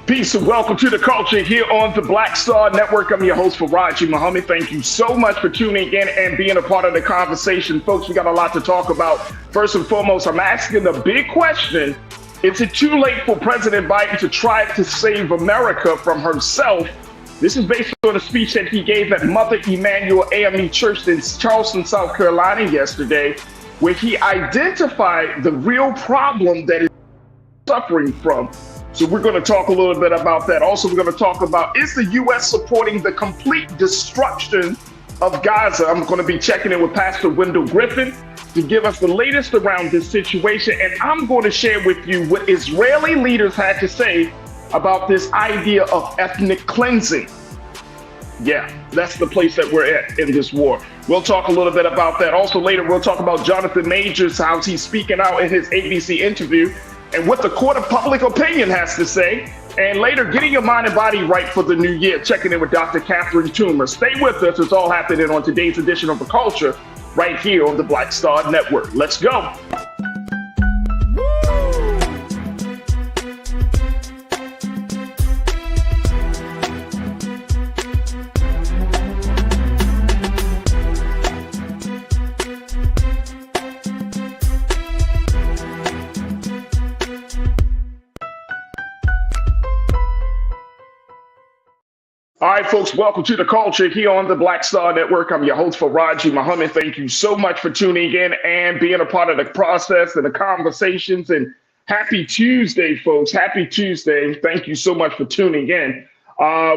Peace and welcome to the culture here on the Black Star Network. I'm your host, Faraji Muhammad. Thank you so much for tuning in and being a part of the conversation. Folks, we got a lot to talk about. First and foremost, I'm asking the big question. Is it too late for President Biden to try to save America from herself? This is based on a speech that he gave at Mother Emanuel AME Church in Charleston, South Carolina yesterday, where he identified the real problem that is suffering from. So we're going to talk a little bit about that. Also, we're going to talk about, is the U.S. supporting the complete destruction of Gaza? I'm going to be checking in with Pastor Wendell Griffin to give us the latest around this situation. And I'm going to share with you what Israeli leaders had to say about this idea of ethnic cleansing. Yeah, that's the place that we're at in this war. We'll talk a little bit about that. Also later, we'll talk about Jonathan Majors, how he's speaking out in his ABC interview, and what the court of public opinion has to say. And later, getting your mind and body right for the new year, checking in with Dr. Catherine Toomer. Stay with us. It's all happening on today's edition of The Culture right here on the Black Star Network. Let's go. All right, folks, welcome to the culture here on the Black Star Network. I'm your host, Faraji Muhammad. Thank you so much for tuning in and being a part of the process and the conversations. And happy Tuesday, folks. Happy Tuesday. Thank you so much for tuning in.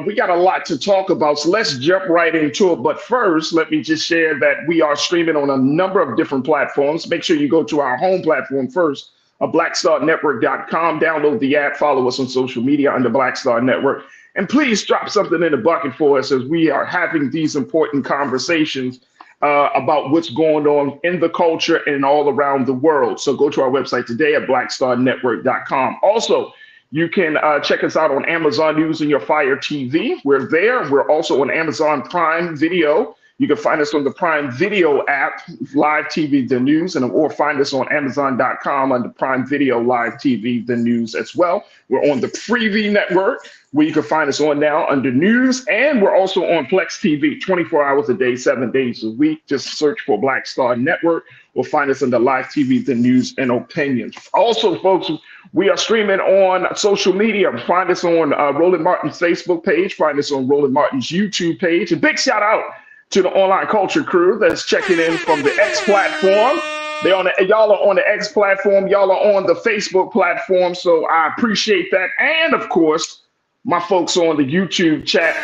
We got a lot to talk about, so let's jump right into it. But first, let me just share that we are streaming on a number of different platforms. Make sure you go to our home platform first, blackstarnetwork.com. Download the app. Follow us on social media under Black Star Network. And please drop something in the bucket for us as we are having these important conversations about what's going on in the culture and all around the world. So go to our website today at blackstarnetwork.com. Also, you can check us out on Amazon using your Fire TV. We're there. We're also on Amazon Prime Video. You can find us on the Prime Video app, Live TV, the news, or find us on Amazon.com under Prime Video, Live TV, the news as well. We're on the Freevee network, where you can find us on now under news, and we're also on Flex TV 24 hours a day, 7 days a week. Just search for Black Star Network or find us under Live TV, the news, and opinions. Also, folks, we are streaming on social media. Find us on Roland Martin's Facebook page, find us on Roland Martin's YouTube page. A big shout out to the online culture crew that's checking in from the X platform. Y'all are on the X platform. Y'all are on the Facebook platform. So I appreciate that. And of course, my folks on the YouTube chat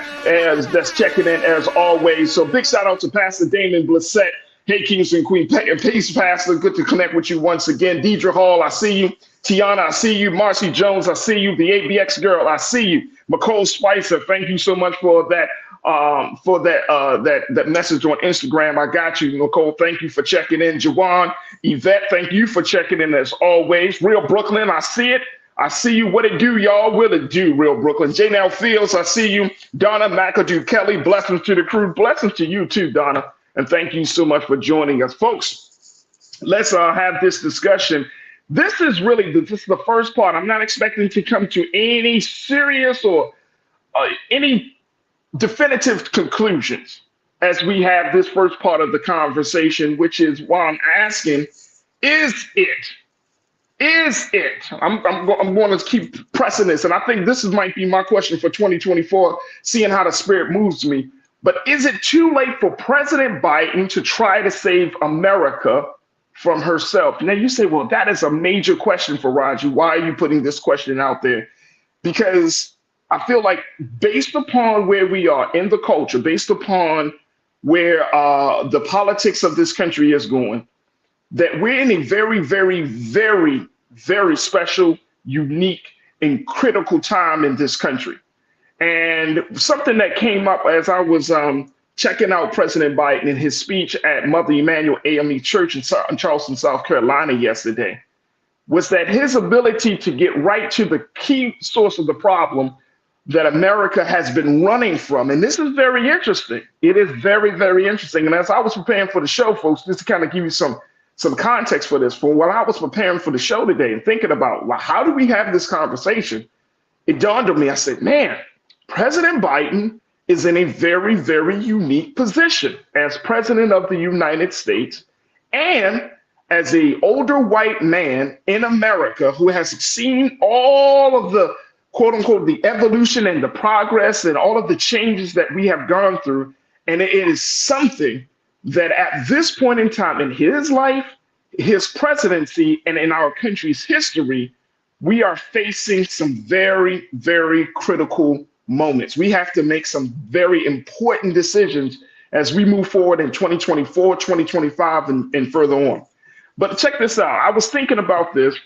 that's checking in as always. So big shout out to Pastor Damon Blissett. Hey, Kings and Queen. Peace, Pastor. Good to connect with you once again. Deidre Hall, I see you. Tiana, I see you. Marcy Jones, I see you. The ABX girl, I see you. McCole Spicer, thank you so much for that. That message on Instagram. I got you, Nicole. Thank you for checking in. Jawan, Yvette, thank you for checking in as always. Real Brooklyn, I see it. I see you. What it do, y'all? Will it do, Real Brooklyn? Janelle Fields, I see you. Donna McAdoo Kelly, blessings to the crew. Blessings to you too, Donna. And thank you so much for joining us. Folks, let's have this discussion. This is the first part. I'm not expecting to come to any serious or any definitive conclusions as we have this first part of the conversation, which is why I'm asking, is it? I'm going to keep pressing this, and I think this might be my question for 2024, seeing how the spirit moves me. But is it too late for President Biden to try to save America from herself? Now you say, well, that is a major question for Roger. Why are you putting this question out there? Because I feel like based upon where we are in the culture, based upon where the politics of this country is going, that we're in a very, very, very, very special, unique, and critical time in this country. And something that came up as I was checking out President Biden in his speech at Mother Emanuel AME Church in Charleston, South Carolina yesterday, was that his ability to get right to the key source of the problem that America has been running from. And this is very interesting. It is very, very interesting. And as I was preparing for the show, folks, just to kind of give you some context for this, for what I was preparing for the show today and thinking about, well, how do we have this conversation? it dawned on me. I said, man, President Biden is in a very, very unique position as president of the United States and as a older white man in America who has seen all of the quote unquote the evolution and the progress and all of the changes that we have gone through. And it is something that at this point in time in his life, his presidency, and in our country's history, we are facing some very, very critical moments. We have to make some very important decisions as we move forward in 2024, 2025, and further on. But check this out. I was thinking about this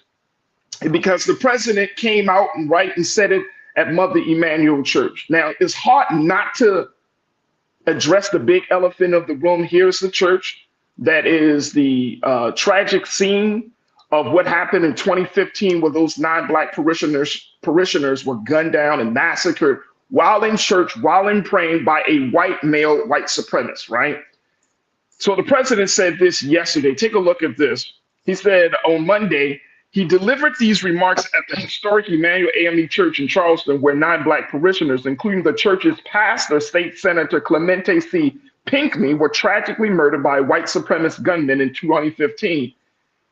because the president came out and said it at Mother Emanuel Church. Now, it's hard not to address the big elephant of the room. Here's the church that is the tragic scene of what happened in 2015, where those 9 Black parishioners were gunned down and massacred while in church, while in praying by a white male, white supremacist, right? So the president said this yesterday. Take a look at this. He said on Monday, he delivered these remarks at the historic Emmanuel AME Church in Charleston, where 9 Black parishioners, including the church's pastor, State Senator Clemente C. Pinckney, were tragically murdered by a white supremacist gunman in 2015.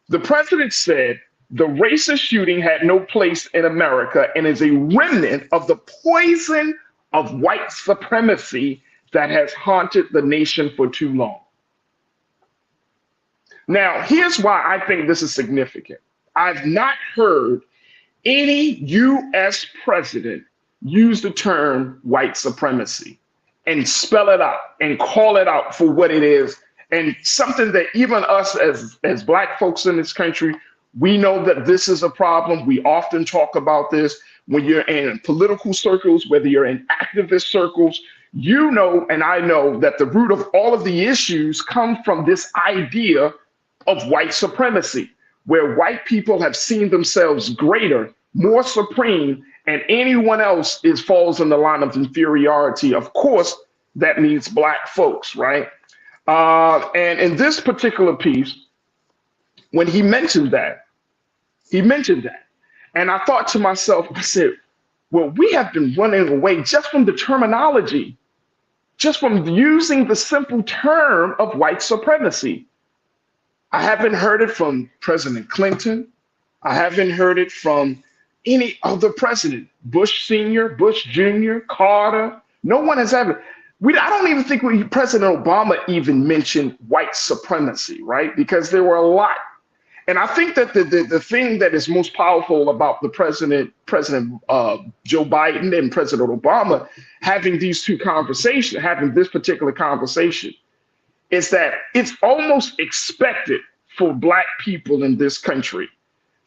The president said the racist shooting had no place in America and is a remnant of the poison of white supremacy that has haunted the nation for too long. Now, here's why I think this is significant. I've not heard any U.S. president use the term white supremacy and spell it out and call it out for what it is. And something that even us as Black folks in this country, we know that this is a problem. We often talk about this when you're in political circles, whether you're in activist circles. You know, and I know that the root of all of the issues come from this idea of white supremacy, where white people have seen themselves greater, more supreme, and anyone else falls in the line of inferiority. Of course, that means Black folks, right? And in this particular piece, when he mentioned that, and I thought to myself, I said, well, we have been running away just from the terminology, just from using the simple term of white supremacy. I haven't heard it from President Clinton. I haven't heard it from any other president, Bush Sr., Bush Jr., Carter. No one has ever. I don't even think President Obama even mentioned white supremacy, right? Because there were a lot. And I think that the thing that is most powerful about the President Joe Biden and President Obama having these two conversations, having this particular conversation, is that it's almost expected for Black people in this country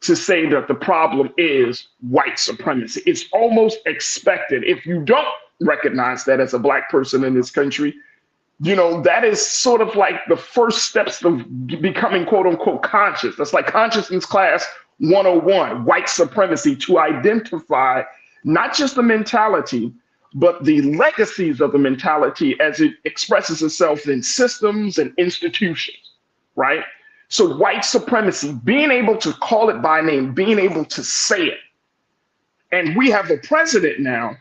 to say that the problem is white supremacy. It's almost expected. If you don't recognize that as a Black person in this country, you know, that is sort of like the first steps of becoming quote unquote conscious. That's like consciousness class 101, white supremacy, to identify not just the mentality, but the legacies of the mentality as it expresses itself in systems and institutions, right? So white supremacy, being able to call it by name, being able to say it. And we have a president now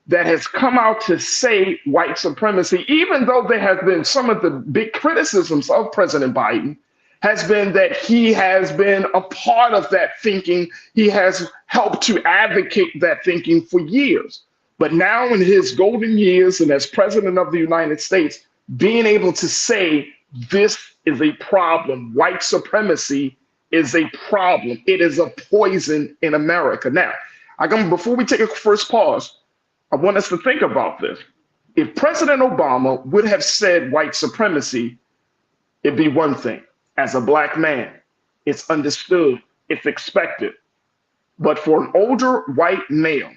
that has come out to say white supremacy, even though there have been some of the big criticisms of President Biden, has been that he has been a part of that thinking. He has helped to advocate that thinking for years. But now in his golden years and as president of the United States, being able to say this is a problem, white supremacy is a problem. It is a poison in America. Now, before we take a first pause, I want us to think about this. If President Obama would have said white supremacy, it'd be one thing. As a Black man, it's understood, it's expected. But for an older white male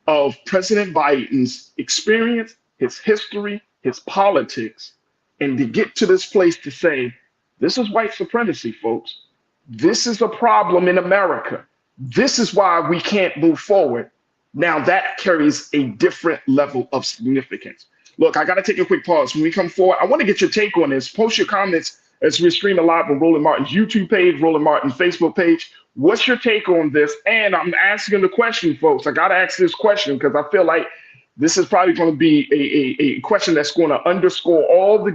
of President Biden's experience, his history, his politics, and to get to this place to say, this is white supremacy, folks. This is a problem in America. This is why we can't move forward. Now that carries a different level of significance. Look, I got to take a quick pause. When we come forward, I want to get your take on this. Post your comments as we're streaming live on Roland Martin's YouTube page, Roland Martin's Facebook page. What's your take on this? And I'm asking the question, folks. I got to ask this question because I feel like this is probably going to be a question that's going to underscore all the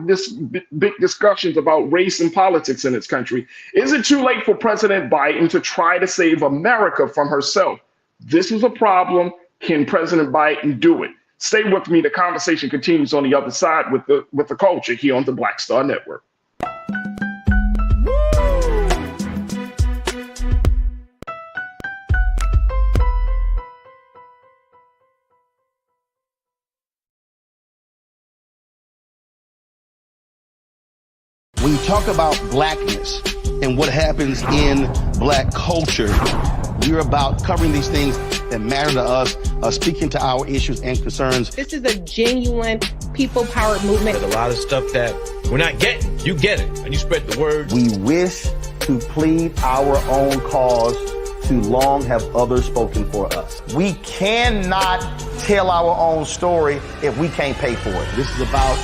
big discussions about race and politics in this country. Is it too late for President Biden to try to save America from herself? This is a problem. Can President Biden do it? Stay with me. The conversation continues on the other side with the culture here on the Black Star Network. When you talk about blackness and what happens in black culture, we're about covering these things that matter to us, speaking to our issues and concerns. This is a genuine people-powered movement. There's a lot of stuff that we're not getting. You get it, and you spread the word. We wish to plead our own cause. Too long have others spoken for us. We cannot tell our own story if we can't pay for it. This is about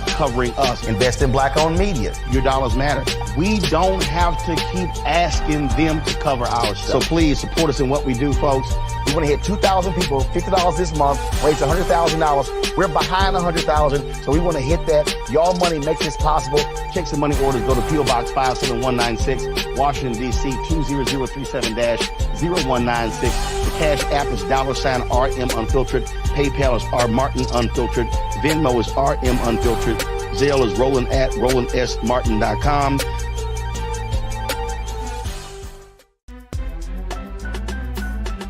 covering us. Invest in black-owned media. Your dollars matter. We don't have to keep asking them to cover our stuff. So please support us in what we do, folks. We want to hit 2,000 people, $50 this month, raise $100,000. We're behind 100,000, so we want to hit that. Y'all money makes this possible. Checks and money orders go to P.O. Box 57196, Washington, D.C. 20037-0196. The Cash App is $RM Unfiltered. PayPal is R Martin Unfiltered. Venmo is RM Unfiltered. Zelle is Roland at RolandSMartin.com.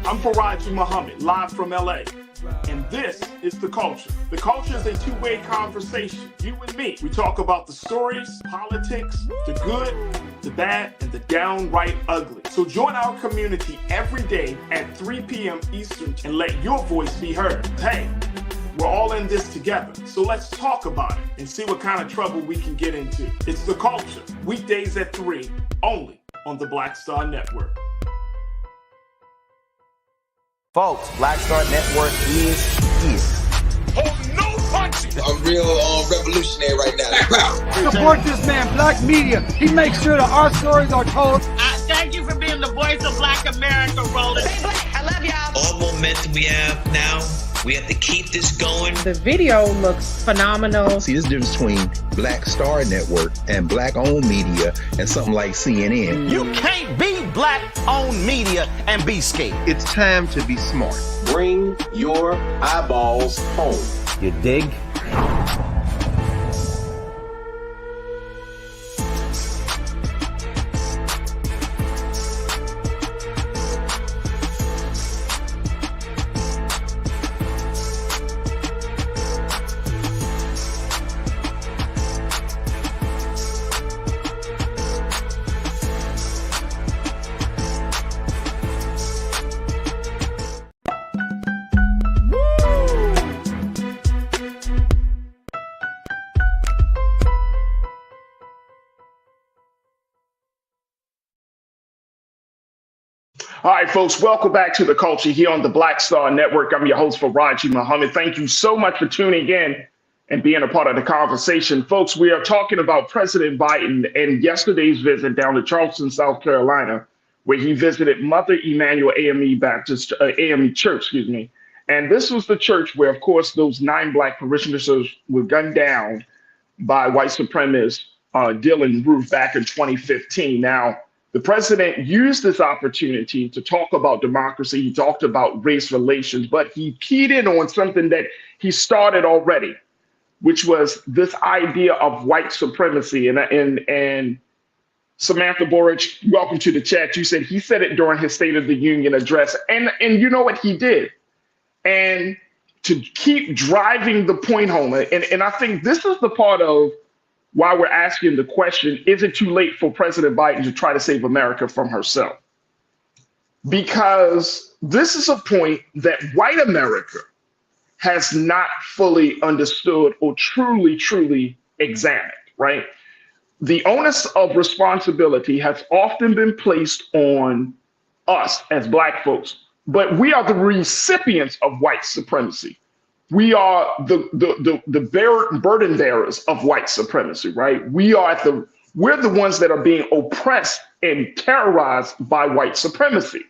I'm Faraji Muhammad, live from LA. And this is The Culture. The Culture is a two-way conversation. You and me. We talk about the stories, politics, the good, the bad, and the downright ugly. So join our community every day at 3 p.m. Eastern and let your voice be heard. Hey, we're all in this together. So let's talk about it and see what kind of trouble we can get into. It's The Culture. Weekdays at 3, only on the Black Star Network. Folks, Black Star Network is here. Oh, no punches! I'm real revolutionary right now. Support this man, Black Media. He makes sure that our stories are told. Thank you for being the voice of Black America, Roland. Stay black. I love y'all. All momentum we have now, we have to keep this going. The video looks phenomenal. See, there's a difference between Black Star Network and black-owned media and something like CNN. You can't be black-owned media and be scared. It's time to be smart. Bring your eyeballs home. You dig? All right, folks, welcome back to The Culture here on the Black Star Network. I'm your host, Faraji Muhammad. Thank you so much for tuning in and being a part of the conversation. Folks, we are talking about President Biden and yesterday's visit down to Charleston, South Carolina, where he visited Mother Emanuel AME Church, And this was the church where, of course, those 9 Black parishioners were gunned down by white supremacist Dylan Roof back in 2015. Now, the president used this opportunity to talk about democracy. He talked about race relations, but he keyed in on something that he started already, which was this idea of white supremacy. And Samantha Borich, welcome to the chat. You said he said it during his State of the Union address. And you know what he did? And to keep driving the point home, and I think this is the part of why we're asking the question, is it too late for President Biden to try to save America from herself? Because this is a point that white America has not fully understood or truly examined, right? The onus of responsibility has often been placed on us as Black folks, but we are the recipients of white supremacy. We are the burden bearers of white supremacy, right? We are at the we're the ones that are being oppressed and terrorized by white supremacy.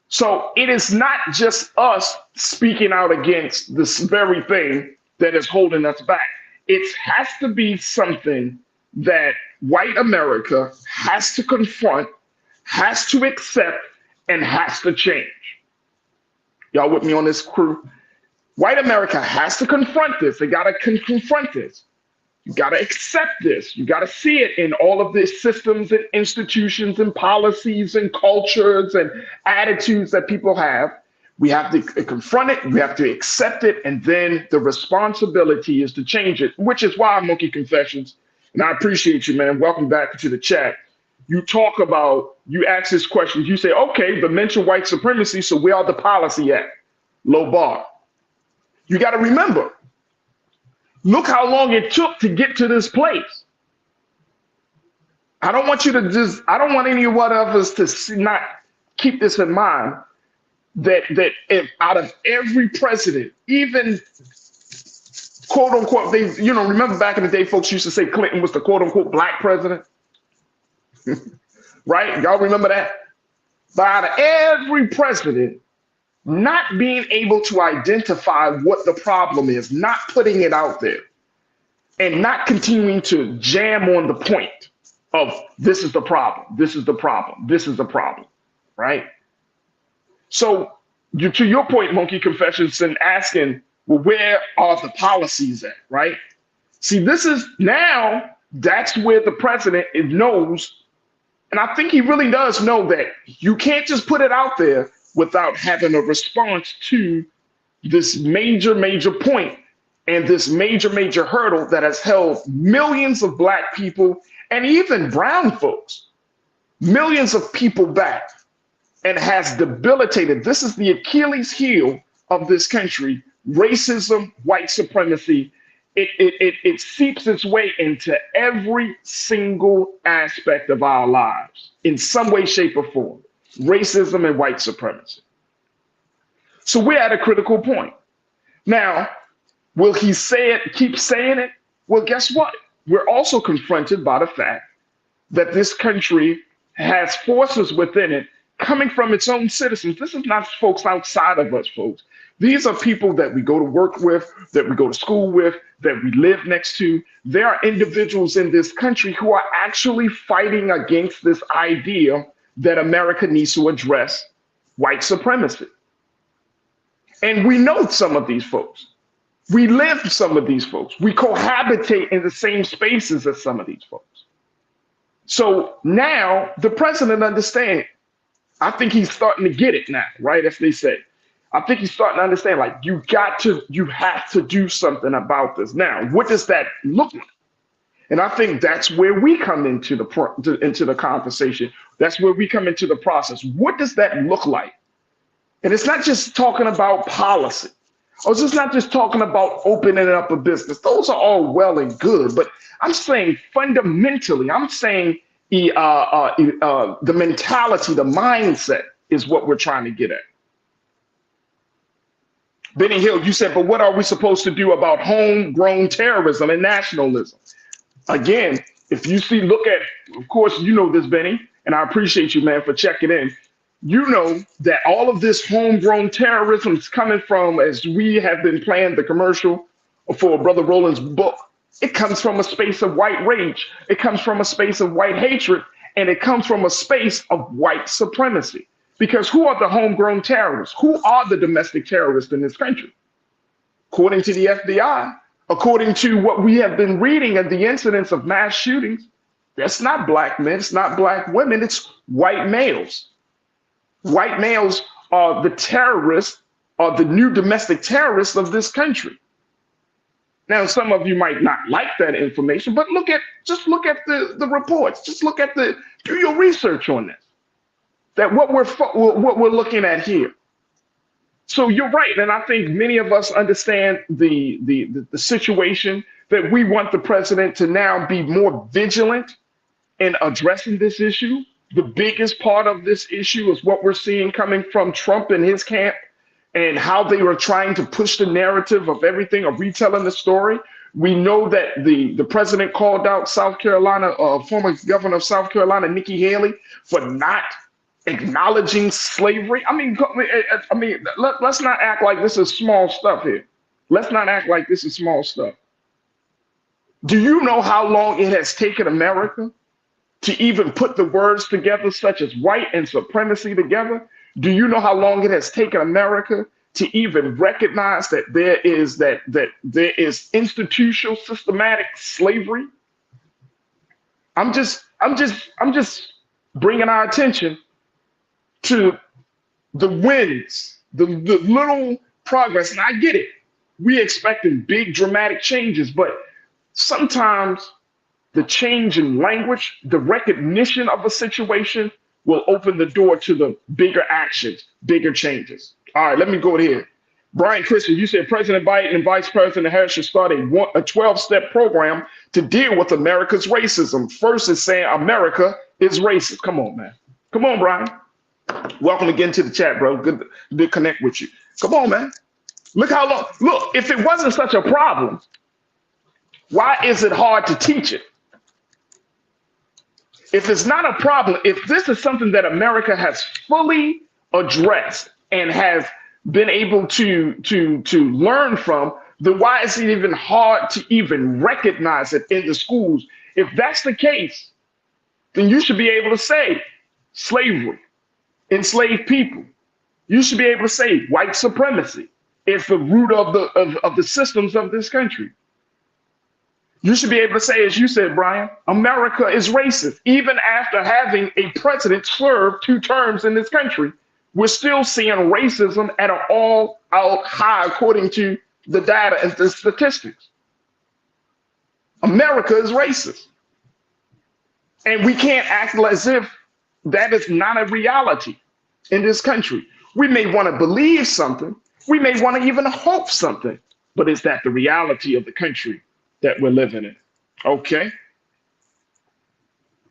So it is not just us speaking out against this very thing that is holding us back. It has to be something that white America has to confront, has to accept, and has to change. Y'all with me on this, crew? White America has to confront this. They got to confront this. You got to accept this. You got to see it in all of these systems and institutions and policies and cultures and attitudes that people have. We have to confront it. We have to accept it. And then the responsibility is to change it, which is why Monkey Confessions, and I appreciate you, man. Welcome back to the chat. You talk about, you ask this question. You say, okay, but mention white supremacy. So where are the policy at? Low bar. You got to remember, look how long it took to get to this place. I don't want you to just, I don't want any one of us to not keep this in mind, that if out of every president, even quote unquote, they, you know, remember back in the day, folks used to say Clinton was the quote unquote black president, right? Y'all remember that? But out of every president, not being able to identify what the problem is, not putting it out there, and not continuing to jam on the point of this is the problem, this is the problem, this is the problem, right? So to your point, Monkey Confessions, and asking, well, where are the policies at, right? See, this is now, that's where the president knows, and I think he really does know that you can't just put it out there without having a response to this major, major point and this major, major hurdle that has held millions of black people and even brown folks, millions of people back, and has debilitated. This is the Achilles heel of this country: racism, white supremacy. It seeps its way into every single aspect of our lives in some way, shape, or form. Racism and white supremacy. So we're at a critical point. Now, will he say it, keep saying it? Well, guess what? We're also confronted by the fact that this country has forces within it coming from its own citizens. This is not folks outside of us, folks. These are people that we go to work with, that we go to school with, that we live next to. There are individuals in this country who are actually fighting against this idea that America needs to address white supremacy. And we know some of these folks. We live with some of these folks. We cohabitate in the same spaces as some of these folks. So now the president understands. I think he's starting to get it now, right? As they say. I think he's starting to understand, like, you have to do something about this. Now, what does that look like? And I think that's where we come into the conversation. That's where we come into the process. What does that look like? And it's not just talking about policy. Or it's just not just talking about opening up a business. Those are all well and good. But I'm saying fundamentally, I'm saying the mentality, the mindset is what we're trying to get at. Benny Hill, you said, but what are we supposed to do about homegrown terrorism and nationalism? Again, if you see, look at, of course, you know this, Benny, and I appreciate you, man, for checking in. You know that all of this homegrown terrorism is coming from, as we have been playing the commercial for Brother Roland's book, it comes from a space of white rage. It comes from a space of white hatred, and it comes from a space of white supremacy. Because who are the homegrown terrorists? Who are the domestic terrorists in this country? According to the FBI, according to what we have been reading of the incidents of mass shootings, that's not black men, it's not black women, it's white males. White males are the terrorists, are the new domestic terrorists of this country. Now, some of you might not like that information, but just look at the reports. Just look at do your research on this. That what we're looking at here. So you're right, and I think many of us understand the situation, that we want the president to now be more vigilant in addressing this issue. The biggest part of this issue is what we're seeing coming from Trump and his camp, and how they were trying to push the narrative of everything, of retelling the story, We know that the president called out South Carolina, former governor of South Carolina, Nikki Haley, for not acknowledging slavery. Let's not act like this is small stuff here. Let's not act like this is small stuff. Do you know how long it has taken America to even put the words together, such as white and supremacy together? Do you know how long it has taken America to even recognize that there is institutional systematic slavery? I'm just bringing our attention to the wins, the little progress. And I get it. We're expecting big dramatic changes, but sometimes the change in language, the recognition of a situation will open the door to the bigger actions, bigger changes. All right, let me go here. Brian Christian, you said President Biden and Vice President Harris should start a 12-step program to deal with America's racism. First is saying America is racist. Come on, man. Come on, Brian. Welcome again to the chat, bro. Good to connect with you. Come on, man. Look how long. Look, if it wasn't such a problem, why is it hard to teach it? If it's not a problem, if this is something that America has fully addressed and has been able to learn from, then why is it even hard to even recognize it in the schools? If that's the case, then you should be able to say slavery, enslaved people. You should be able to say white supremacy is the root of the systems of this country. You should be able to say, as you said, Brian, America is racist. Even after having a president serve 2 terms in this country, we're still seeing racism at an all-out high according to the data and the statistics. America is racist. And we can't act as if that is not a reality in this country. We may want to believe something. We may want to even hope something. But is that the reality of the country that we're living in? Okay.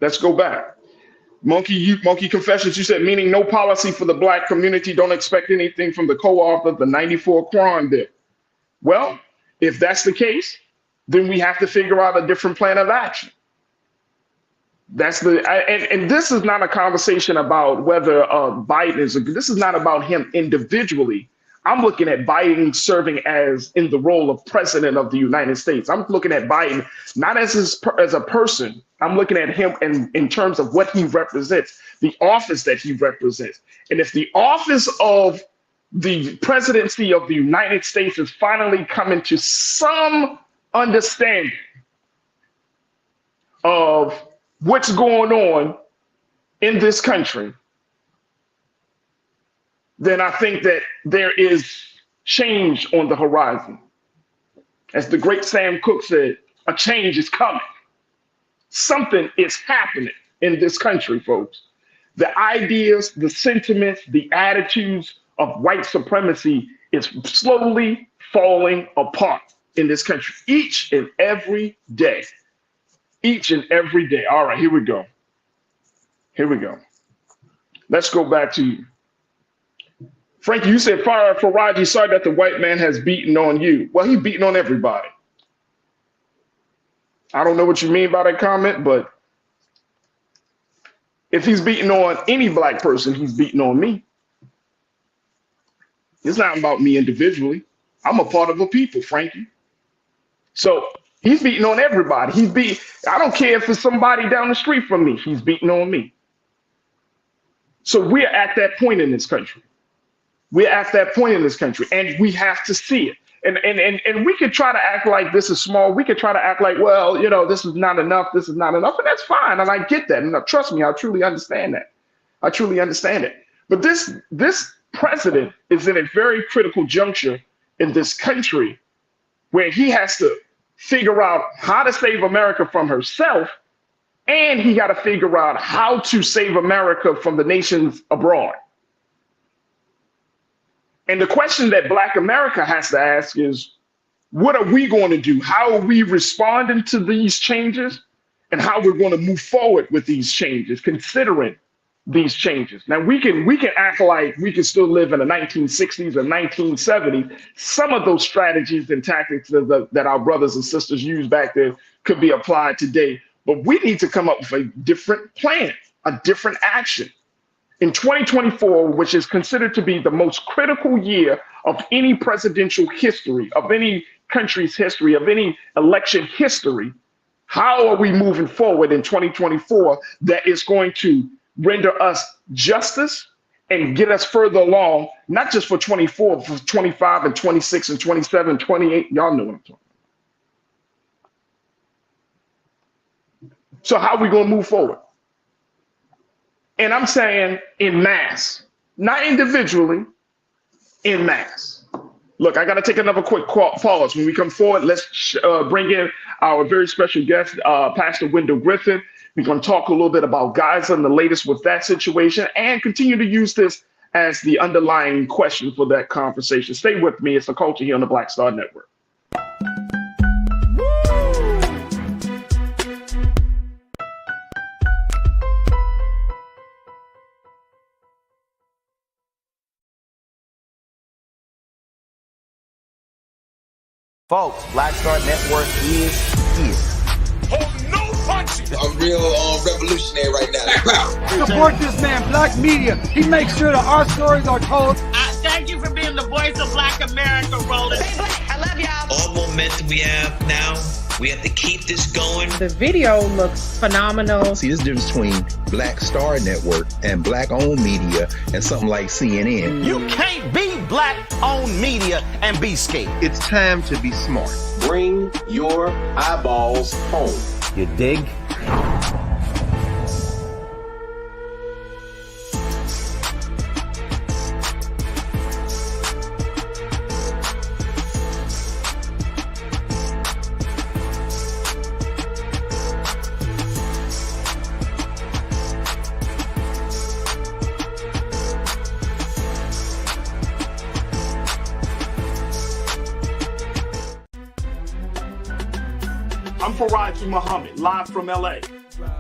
Let's go back. Monkey Confessions, you said, meaning no policy for the Black community. Don't expect anything from the co-author of the 94 crime bill. Well, if that's the case, then we have to figure out a different plan of action. And this is not a conversation about whether Biden is, this is not about him individually. I'm looking at Biden serving as in the role of president of the United States. I'm looking at Biden not as a person. I'm looking at him in terms of what he represents, the office that he represents. And if the office of the presidency of the United States is finally coming to some understanding of what's going on in this country, then I think that there is change on the horizon. As the great Sam Cooke said, a change is coming. Something is happening in this country, folks. The ideas, the sentiments, the attitudes of white supremacy is slowly falling apart in this country each and every day. Each and every day. All right, here we go. Here we go. Let's go back to you. Frankie, you said, Faraji, sorry that the white man has beaten on you. Well, he's beating on everybody. I don't know what you mean by that comment, but if he's beating on any Black person, he's beating on me. It's not about me individually. I'm a part of a people, Frankie. So he's beating on everybody. I don't care if it's somebody down the street from me, he's beating on me. So we're at that point in this country. We're at that point in this country, and we have to see it. And we could try to act like this is small. We could try to act like, well, you know, this is not enough. This is not enough. And that's fine. And I get that. And trust me, I truly understand that. I truly understand it. But this president is in a very critical juncture in this country where he has to figure out how to save America from herself. And he got to figure out how to save America from the nations abroad. And the question that Black America has to ask is, what are we going to do? How are we responding to these changes? And how we're going to move forward with these changes, considering these changes. Now we can act like we can still live in the 1960s or 1970s. Some of those strategies and tactics that our brothers and sisters used back then could be applied today. But we need to come up with a different plan, a different action. In 2024, which is considered to be the most critical year of any presidential history, of any country's history, of any election history, how are we moving forward in 2024 that is going to render us justice and get us further along, not just for 24, but for 25 and 26 and 27, 28. Y'all know what I'm talking about. So how are we going to move forward? And I'm saying in mass, not individually, in mass. Look, I got to take another quick pause. When we come forward, let's bring in our very special guest, Pastor Wendell Griffin. We're going to talk a little bit about Gaza and the latest with that situation and continue to use this as the underlying question for that conversation. Stay with me. It's The Culture here on the Black Star Network. Folks, Black Star Network is here. Oh, no punches! I'm real revolutionary right now. Support this man, Black Media. He makes sure that our stories are told. Thank you for being the voice of Black America, Roland. Stay black. I love y'all. All momentum we have now, we have to keep this going. The video looks phenomenal. See, this difference between Black Star Network and black-owned media and something like CNN. You can't be black-owned media and be scared. It's time to be smart. Bring your eyeballs home. You dig? I'm Faraji Muhammad, live from LA.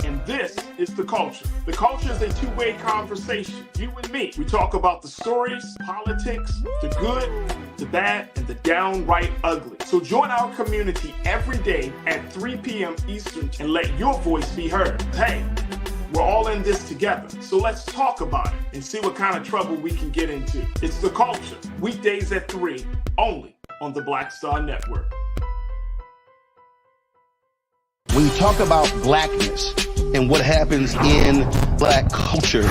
And this is The Culture. The Culture is a two-way conversation. You and me. We talk about the stories, politics, the good, the bad, and the downright ugly. So join our community every day at 3 p.m. Eastern and let your voice be heard. Hey, we're all in this together. So let's talk about it and see what kind of trouble we can get into. It's The Culture, weekdays at 3, only on the Black Star Network. When you talk about blackness and what happens in black culture,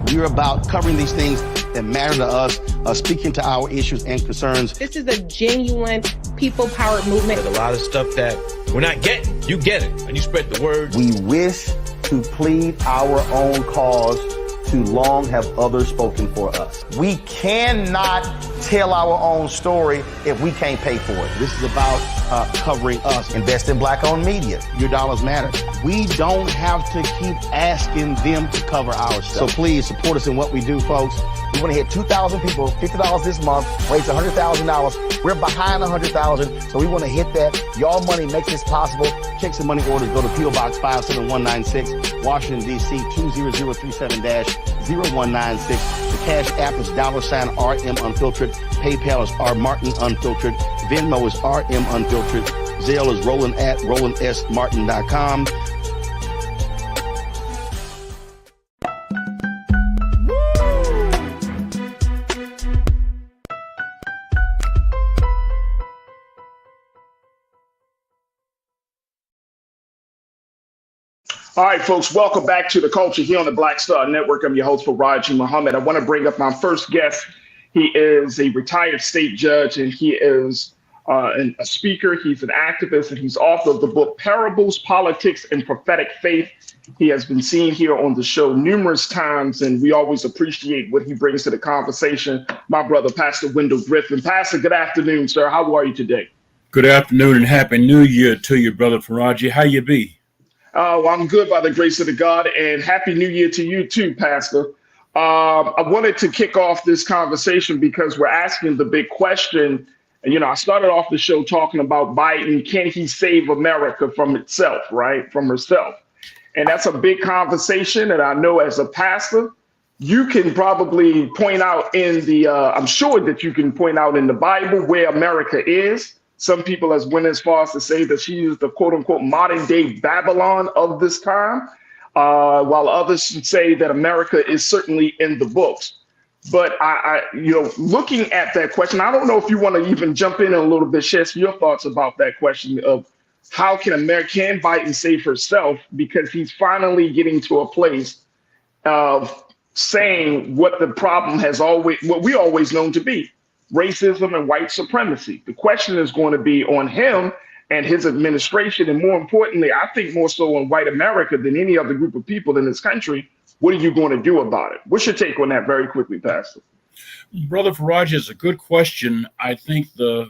we're about covering these things that matter to us, speaking to our issues and concerns. This is a genuine people-powered movement. A lot of stuff that we're not getting. You get it, and you spread the word. We wish to plead our own cause. Too long have others spoken for us. We cannot tell our own story if we can't pay for it. This is about covering us. Invest in black-owned media. Your dollars matter. We don't have to keep asking them to cover our stuff. So please support us in what we do, folks. We want to hit 2,000 people, $50 this month, raise $100,000. We're behind 100,000, so we want to hit that. Y'all money makes this possible. Checks and money orders go to P.O. Box 57196, Washington, D.C. 20037-0196. The Cash App is $RM Unfiltered. PayPal is R Martin Unfiltered. Venmo is RM Unfiltered. Zelle is Roland at RolandSMartin.com. All right, folks, welcome back to The Culture here on the Black Star Network. I'm your host, Faraji Muhammad. I want to bring up my first guest. He is a retired state judge, and he is a speaker. He's an activist, and he's author of the book, Parables, Politics, and Prophetic Faith. He has been seen here on the show numerous times, and we always appreciate what he brings to the conversation. My brother, Pastor Wendell Griffin. Pastor, good afternoon, sir. How are you today? Good afternoon and Happy New Year to you, brother Faraji. How you be? Well, I'm good by the grace of the God, and Happy New Year to you too, Pastor. I wanted to kick off this conversation because we're asking the big question. And, you know, I started off the show talking about Biden. Can he save America from itself, right? From herself. And that's a big conversation. And I know as a pastor, you can probably point out in the, I'm sure that you can point out in the Bible where America is. Some people has went as far as to say that she is the quote unquote modern day Babylon of this time, while others say that America is certainly in the books. But looking at that question, I don't know if you want to even jump in a little bit, share your thoughts about that question of how can Biden save herself, because he's finally getting to a place of saying what the problem what we always known to be, racism and white supremacy. The question is going to be on him and his administration, and more importantly, I think more so on white America than any other group of people in this country. What are you going to do about it? What's your take on that very quickly, Pastor? Brother Faraj, is a good question. I think the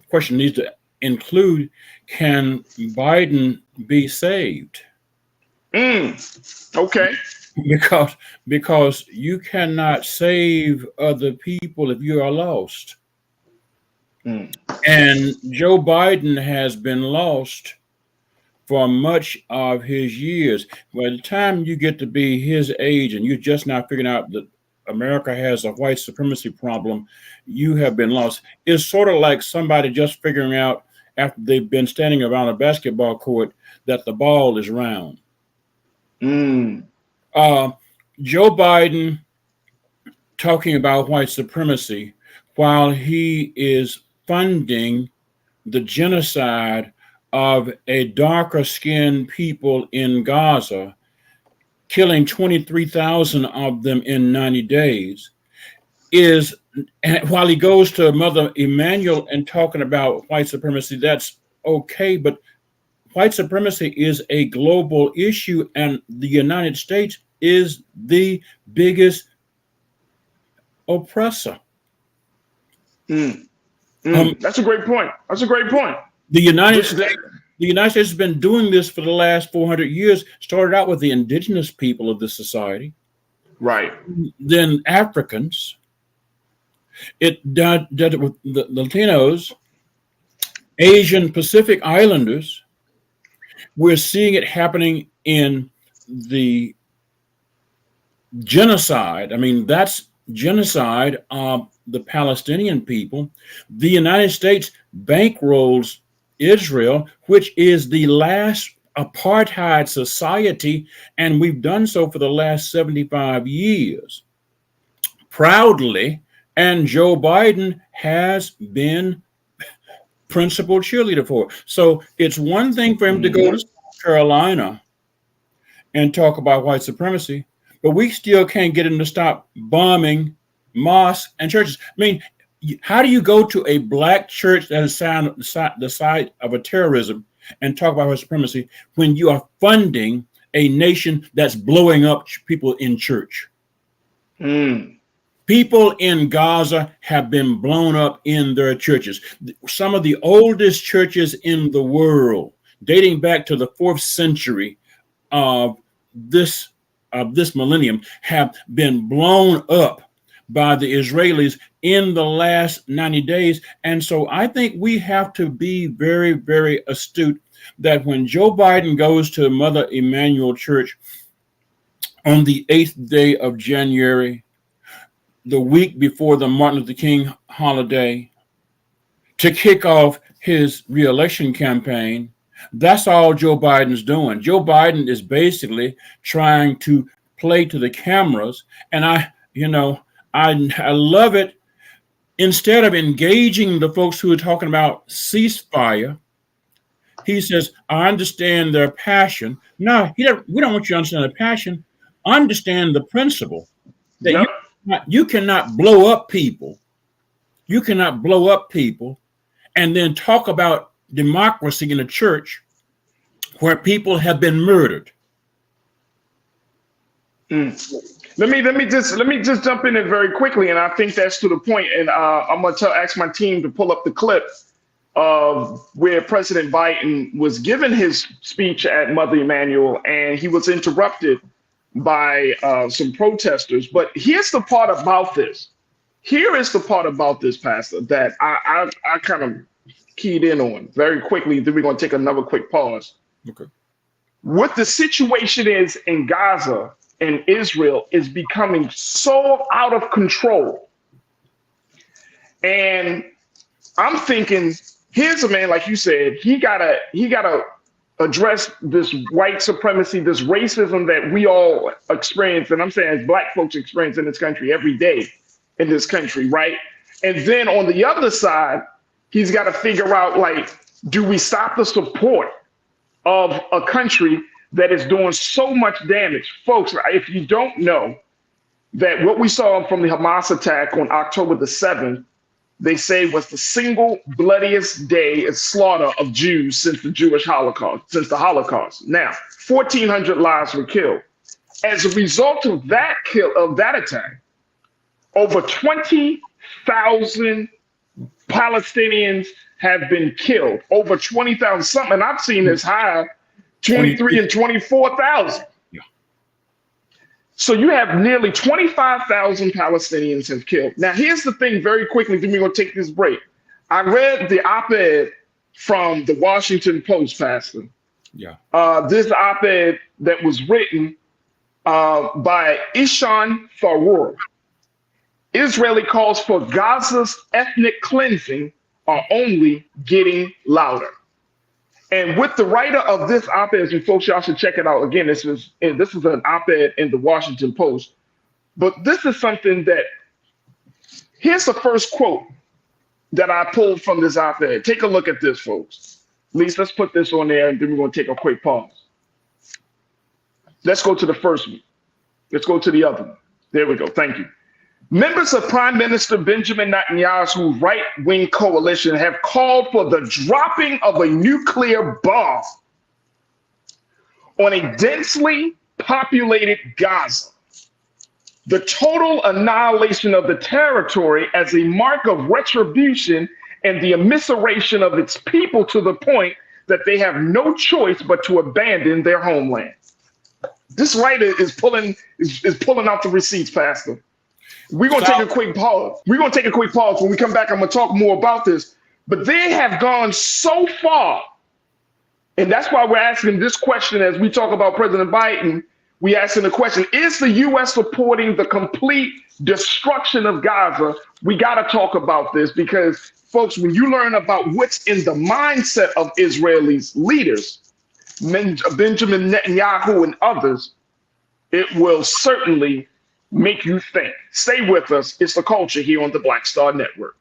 question needs to include, can Biden be saved? Okay. Because you cannot save other people if you are lost. And Joe Biden has been lost for much of his years. By the time you get to be his age and you're just now figuring out that America has a white supremacy problem, you have been lost. It's sort of like somebody just figuring out after they've been standing around a basketball court that the ball is round. Joe Biden talking about white supremacy while he is funding the genocide of a darker skinned people in Gaza, killing 23,000 of them in 90 days, while he goes to Mother Emanuel and talking about white supremacy, that's okay, but white supremacy is a global issue, and the United States is the biggest oppressor. That's a great point. The United States has been doing this for the last 400 years. Started out with the indigenous people of the society, right? Then Africans. It did it with the Latinos, Asian Pacific Islanders. We're seeing it happening in the genocide. I mean, that's genocide of the Palestinian people. The United States bankrolls Israel, which is the last apartheid society, and we've done so for the last 75 years. Proudly, and Joe Biden has been principal cheerleader for it. So it's one thing for him to go to South Carolina and talk about white supremacy, but we still can't get him to stop bombing mosques and churches. I mean, how do you go to a black church that is the site of a terrorism and talk about white supremacy when you are funding a nation that's blowing up people in church? People in Gaza have been blown up in their churches. Some of the oldest churches in the world, dating back to the 4th century of this millennium, have been blown up by the Israelis in the last 90 days. And so I think we have to be very, very astute that when Joe Biden goes to Mother Emanuel Church on the 8th day of January, the week before the Martin Luther King holiday, to kick off his reelection campaign, that's all Joe Biden's doing. Joe Biden is basically trying to play to the cameras. And I love it. Instead of engaging the folks who are talking about ceasefire, he says, I understand their passion. No, we don't want you to understand the passion. Understand the principle that you cannot blow up people. You cannot blow up people and then talk about democracy in a church where people have been murdered. Let me just jump in there very quickly, and I think that's to the point. And I'm going to ask my team to pull up the clip of where President Biden was given his speech at Mother Emanuel, and he was interrupted by some protesters. But here's the part about this. Here is the part about this, Pastor, that I kind of keyed in on very quickly. Then we're going to take another quick pause. Okay. what the situation is in Gaza and Israel is becoming so out of control. And I'm thinking, here's a man, like you said, he gotta address this white supremacy, this racism that we all experience, and I'm saying as Black folks experience in this country every day in this country, right? And then on the other side, he's got to figure out, like, do we stop the support of a country that is doing so much damage? Folks, if you don't know that what we saw from the Hamas attack on October the 7th, they say was the single bloodiest day of slaughter of Jews since the Jewish Holocaust, since the Holocaust. Now, 1,400 lives were killed. As a result of that attack, over 20,000 Palestinians have been killed. Over 20,000, something I've seen as high 23 and 24,000. Yeah. So you have nearly 25,000 Palestinians have killed. Now, here's the thing very quickly, then we're going to take this break. I read the op-ed from the Washington Post, Pastor. Yeah. This op-ed that was written by Ishan Tharoor. Israeli calls for Gaza's ethnic cleansing are only getting louder. And with the writer of this op-ed, and folks, y'all should check it out. Again, this is an op-ed in the Washington Post. But this is something that, here's the first quote that I pulled from this op-ed. Take a look at this, folks. At least let's put this on there, and then we're going to take a quick pause. Let's go to the first one. Let's go to the other one. There we go. Thank you. Members of Prime Minister Benjamin Netanyahu's right-wing coalition have called for the dropping of a nuclear bomb on a densely populated Gaza, the total annihilation of the territory as a mark of retribution and the immiseration of its people to the point that they have no choice but to abandon their homeland. This writer is pulling out the receipts, Pastor. We're going to take a quick pause. We're going to take a quick pause. When we come back, I'm going to talk more about this. But they have gone so far. And that's why we're asking this question as we talk about President Biden. We asking the question, is the U.S. supporting the complete destruction of Gaza? We got to talk about this because, folks, when you learn about what's in the mindset of Israelis leaders, Benjamin Netanyahu and others, it will certainly make you think. Stay with us. It's The Culture here on the Black Star Network.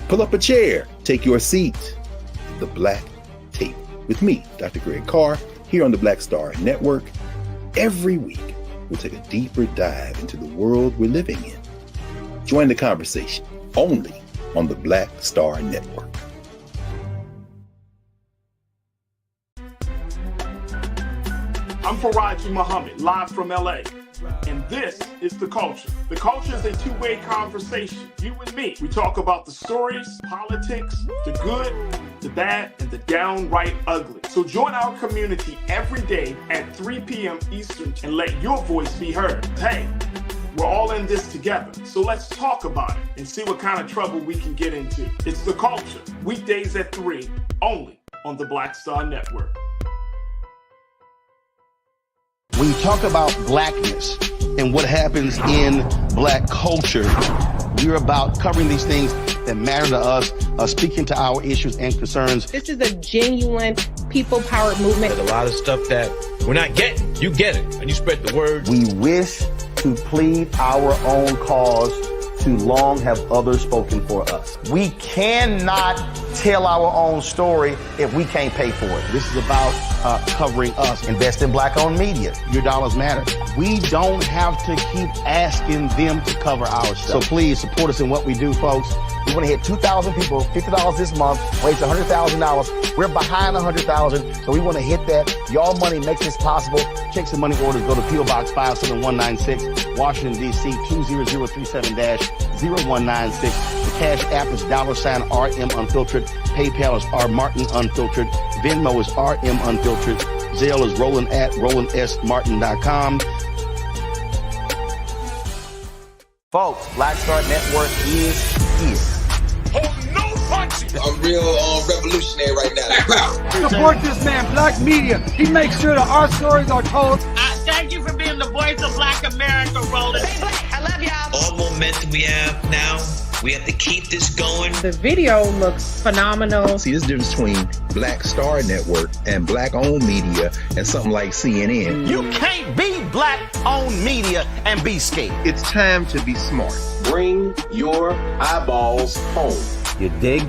Pull up a chair, take your seat. The Black Tape with me, Dr. Greg Carr, here on the Black Star Network. Every week, we'll take a deeper dive into the world we're living in. Join the conversation only on the Black Star Network. I'm Faraji Muhammad, live from LA. And this is The Culture. The Culture is a two-way conversation. You and me. We talk about the stories, politics, the good, the bad, and the downright ugly. So join our community every day at 3 p.m. Eastern and let your voice be heard. Hey, we're all in this together. So let's talk about it and see what kind of trouble we can get into. It's The Culture, weekdays at 3, only on the Black Star Network. When you talk about blackness and what happens in Black culture, we're about covering these things that matter to us, speaking to our issues and concerns. This is a genuine people-powered movement. There's a lot of stuff that we're not getting. You get it, and you spread the word. We wish to plead our own cause. Too long have others spoken for us. We cannot tell our own story if we can't pay for it. This is about covering us. Invest in Black-owned media. Your dollars matter. We don't have to keep asking them to cover our stuff. So please support us in what we do, folks. We want to hit 2,000 people, $50 this month, raise $100,000. We're behind 100,000, so we want to hit that. Y'all money makes this possible. Checks and money orders go to P.O. Box 57196, Washington, D.C. 20037-0196. The Cash App is $RM Unfiltered. PayPal is R Martin Unfiltered. Venmo is RM Unfiltered. Zelle is roland@rolandsmartin.com. Folks, Black Star Network is here. I'm real revolutionary right now. Support this man, Black Media. He makes sure that our stories are told. Thank you for being the voice of Black America, Roland. Stay black. I love y'all. All momentum we have now, we have to keep this going. The video looks phenomenal. See, this difference between Black Star Network and black-owned media and something like CNN. You can't be black-owned media and be scared. It's time to be smart. Bring your eyeballs home. You dig?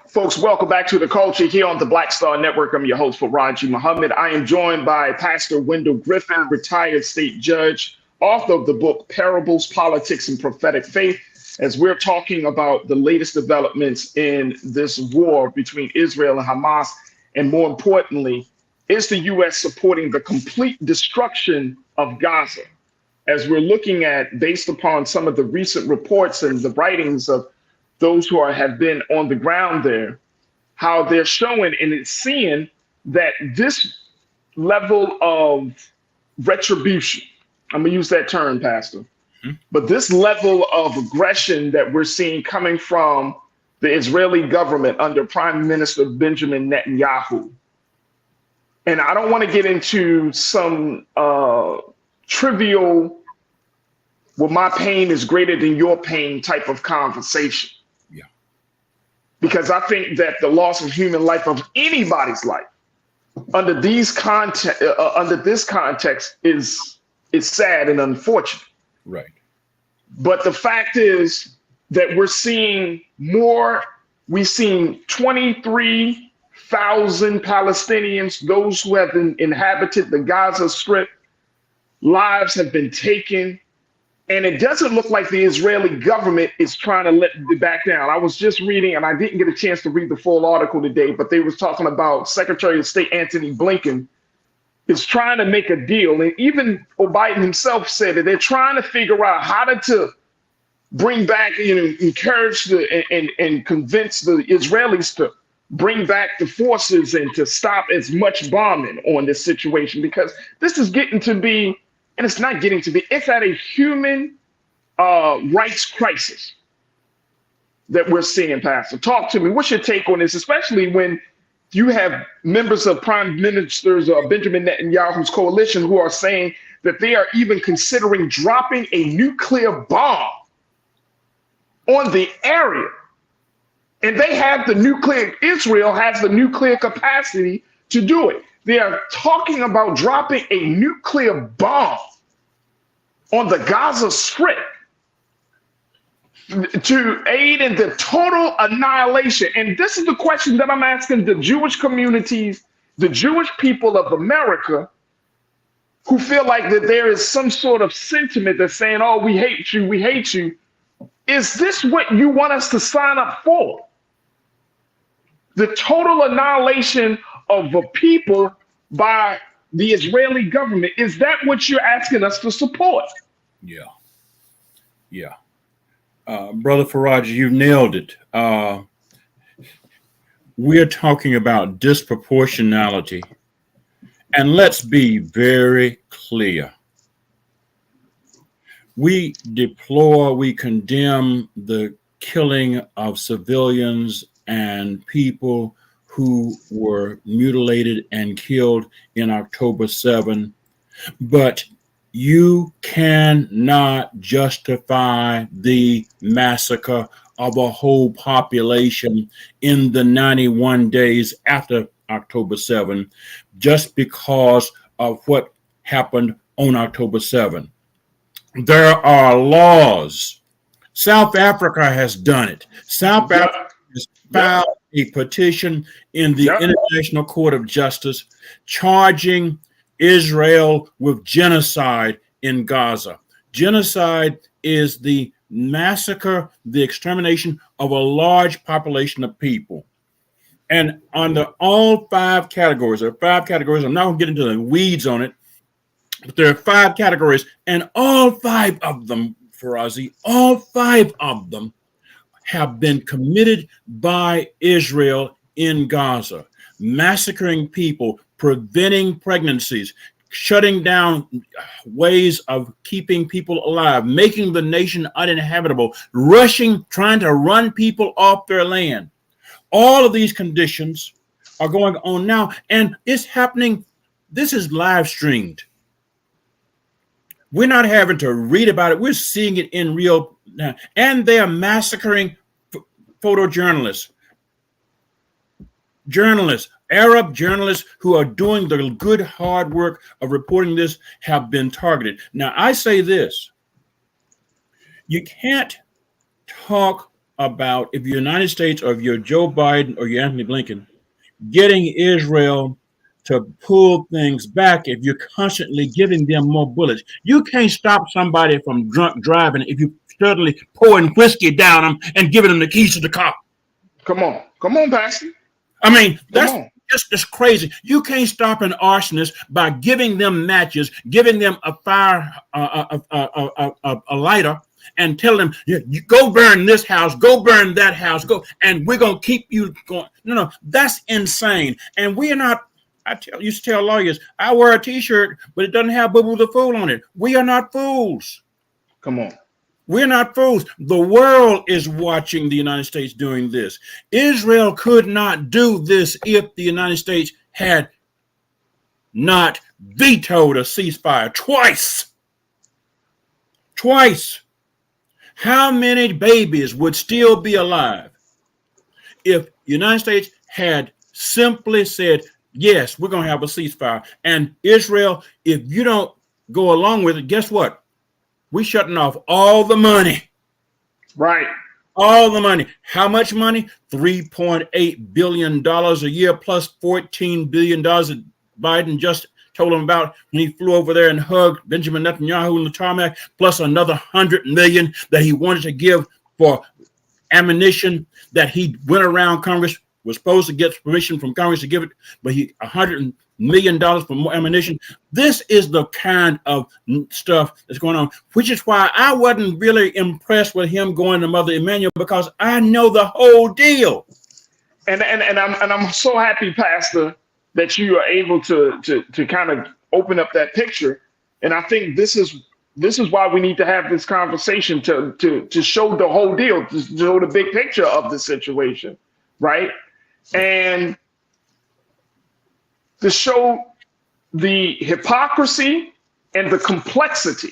Folks, welcome back to The Culture here on the Black Star Network. I'm your host, Faraji Muhammad. I am joined by Pastor Wendell Griffin, retired state judge, author of the book Parables, Politics, and Prophetic Faith, as we're talking about the latest developments in this war between Israel and Hamas. And more importantly, is the U.S. supporting the complete destruction of Gaza? As we're looking at, based upon some of the recent reports and the writings of those who have been on the ground there, how they're showing and it's seeing that this level of retribution, I'm gonna use that term, Pastor, but this level of aggression that we're seeing coming from the Israeli government under Prime Minister Benjamin Netanyahu. And I don't want to get into some trivial, well, my pain is greater than your pain type of conversation. Because I think that the loss of human life, of anybody's life, under this context, is sad and unfortunate. Right. But the fact is that we're seeing more. We've seen 23,000 Palestinians, those who have inhabited the Gaza Strip, lives have been taken. And it doesn't look like the Israeli government is trying to let it back down. I was just reading, and I didn't get a chance to read the full article today, but they was talking about Secretary of State Antony Blinken is trying to make a deal. And even Biden himself said that they're trying to figure out how to bring back, encourage and convince the Israelis to bring back the forces and to stop as much bombing on this situation, because this is getting to be, and it's not getting to be, it's at a human rights crisis that we're seeing, Pastor. Talk to me. What's your take on this, especially when you have members of Prime Minister Benjamin Netanyahu's coalition who are saying that they are even considering dropping a nuclear bomb on the area. And they have the nuclear, Israel has the nuclear capacity to do it. They are talking about dropping a nuclear bomb on the Gaza Strip to aid in the total annihilation. And this is the question that I'm asking the Jewish communities, the Jewish people of America, who feel like that there is some sort of sentiment that's saying, oh, we hate you, we hate you. Is this what you want us to sign up for? The total annihilation of the people by the Israeli government. Is that what you're asking us to support? Yeah. Brother Faraj, you nailed it. We're talking about disproportionality. And let's be very clear. We deplore, we condemn the killing of civilians and people who were mutilated and killed in October 7. But you cannot justify the massacre of a whole population in the 91 days after October 7 just because of what happened on October 7. There are laws South Africa has done it. South Africa has filed a petition in the International Court of Justice charging Israel with genocide in Gaza. Genocide is the massacre, the extermination of a large population of people. And under all 5 categories, there are 5 categories. I'm not going to get into the weeds on it, but there are 5 categories, and all 5 of them, Farazi, all 5 of them have been committed by Israel in Gaza, massacring people, preventing pregnancies, shutting down ways of keeping people alive, making the nation uninhabitable, trying to run people off their land. All of these conditions are going on now, and it's happening. This is live streamed. We're not having to read about it. We're seeing it in real time. And they are massacring photojournalists, Arab journalists who are doing the good, hard work of reporting this have been targeted. Now, I say this. You can't talk about, if you're the United States or if you're Joe Biden or you're Anthony Blinken, getting Israel to pull things back if you're constantly giving them more bullets. You can't stop somebody from drunk driving if you suddenly pouring whiskey down them and giving them the keys to the car. Come on, Pastor. I mean, that's just crazy. You can't stop an arsonist by giving them matches, giving them a fire, a lighter, and tell them, you go burn this house, go burn that house, go, and we're going to keep you going. No, that's insane. And we are not, used to tell lawyers, I wear a t-shirt, but it doesn't have Boo-Boo the Fool on it. We are not fools. Come on. We're not fools. The world is watching the United States doing this. Israel could not do this if the United States had not vetoed a ceasefire twice. How many babies would still be alive if the United States had simply said, yes, we're going to have a ceasefire? And Israel, if you don't go along with it, guess what? We're shutting off all the money. Right. All the money. How much money? $3.8 billion a year plus $14 billion that Biden just told him about when he flew over there and hugged Benjamin Netanyahu in the tarmac, plus another $100 million that he wanted to give for ammunition that he went around Congress, was supposed to get permission from Congress to give it, but $100 million for more ammunition. This is the kind of stuff that's going on, which is why I wasn't really impressed with him going to Mother Emanuel, because I know the whole deal. And I'm so happy, Pastor, that you are able to kind of open up that picture. And I think this is why we need to have this conversation to show the whole deal, to show the big picture of the situation, right? And to show the hypocrisy and the complexity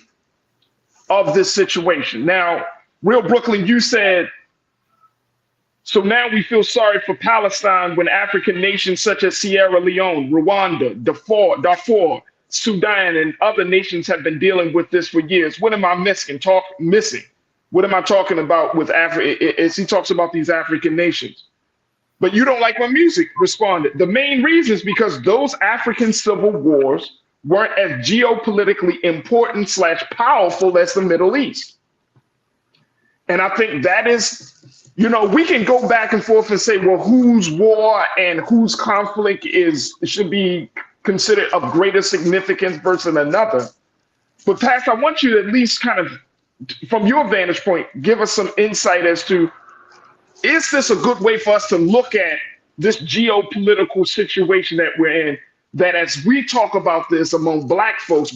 of this situation. Now, Real Brooklyn, you said, so now we feel sorry for Palestine when African nations such as Sierra Leone, Rwanda, Darfur, Sudan, and other nations have been dealing with this for years. What am I missing? What am I talking about with Africa? As he talks about these African nations. But you don't like my music, responded. The main reason is because those African civil wars weren't as geopolitically important / powerful as the Middle East. And I think that is, we can go back and forth and say, well, whose war and whose conflict should be considered of greater significance versus another. But Pastor, I want you to at least kind of, from your vantage point, give us some insight as to, is this a good way for us to look at this geopolitical situation that we're in, that as we talk about this among black folks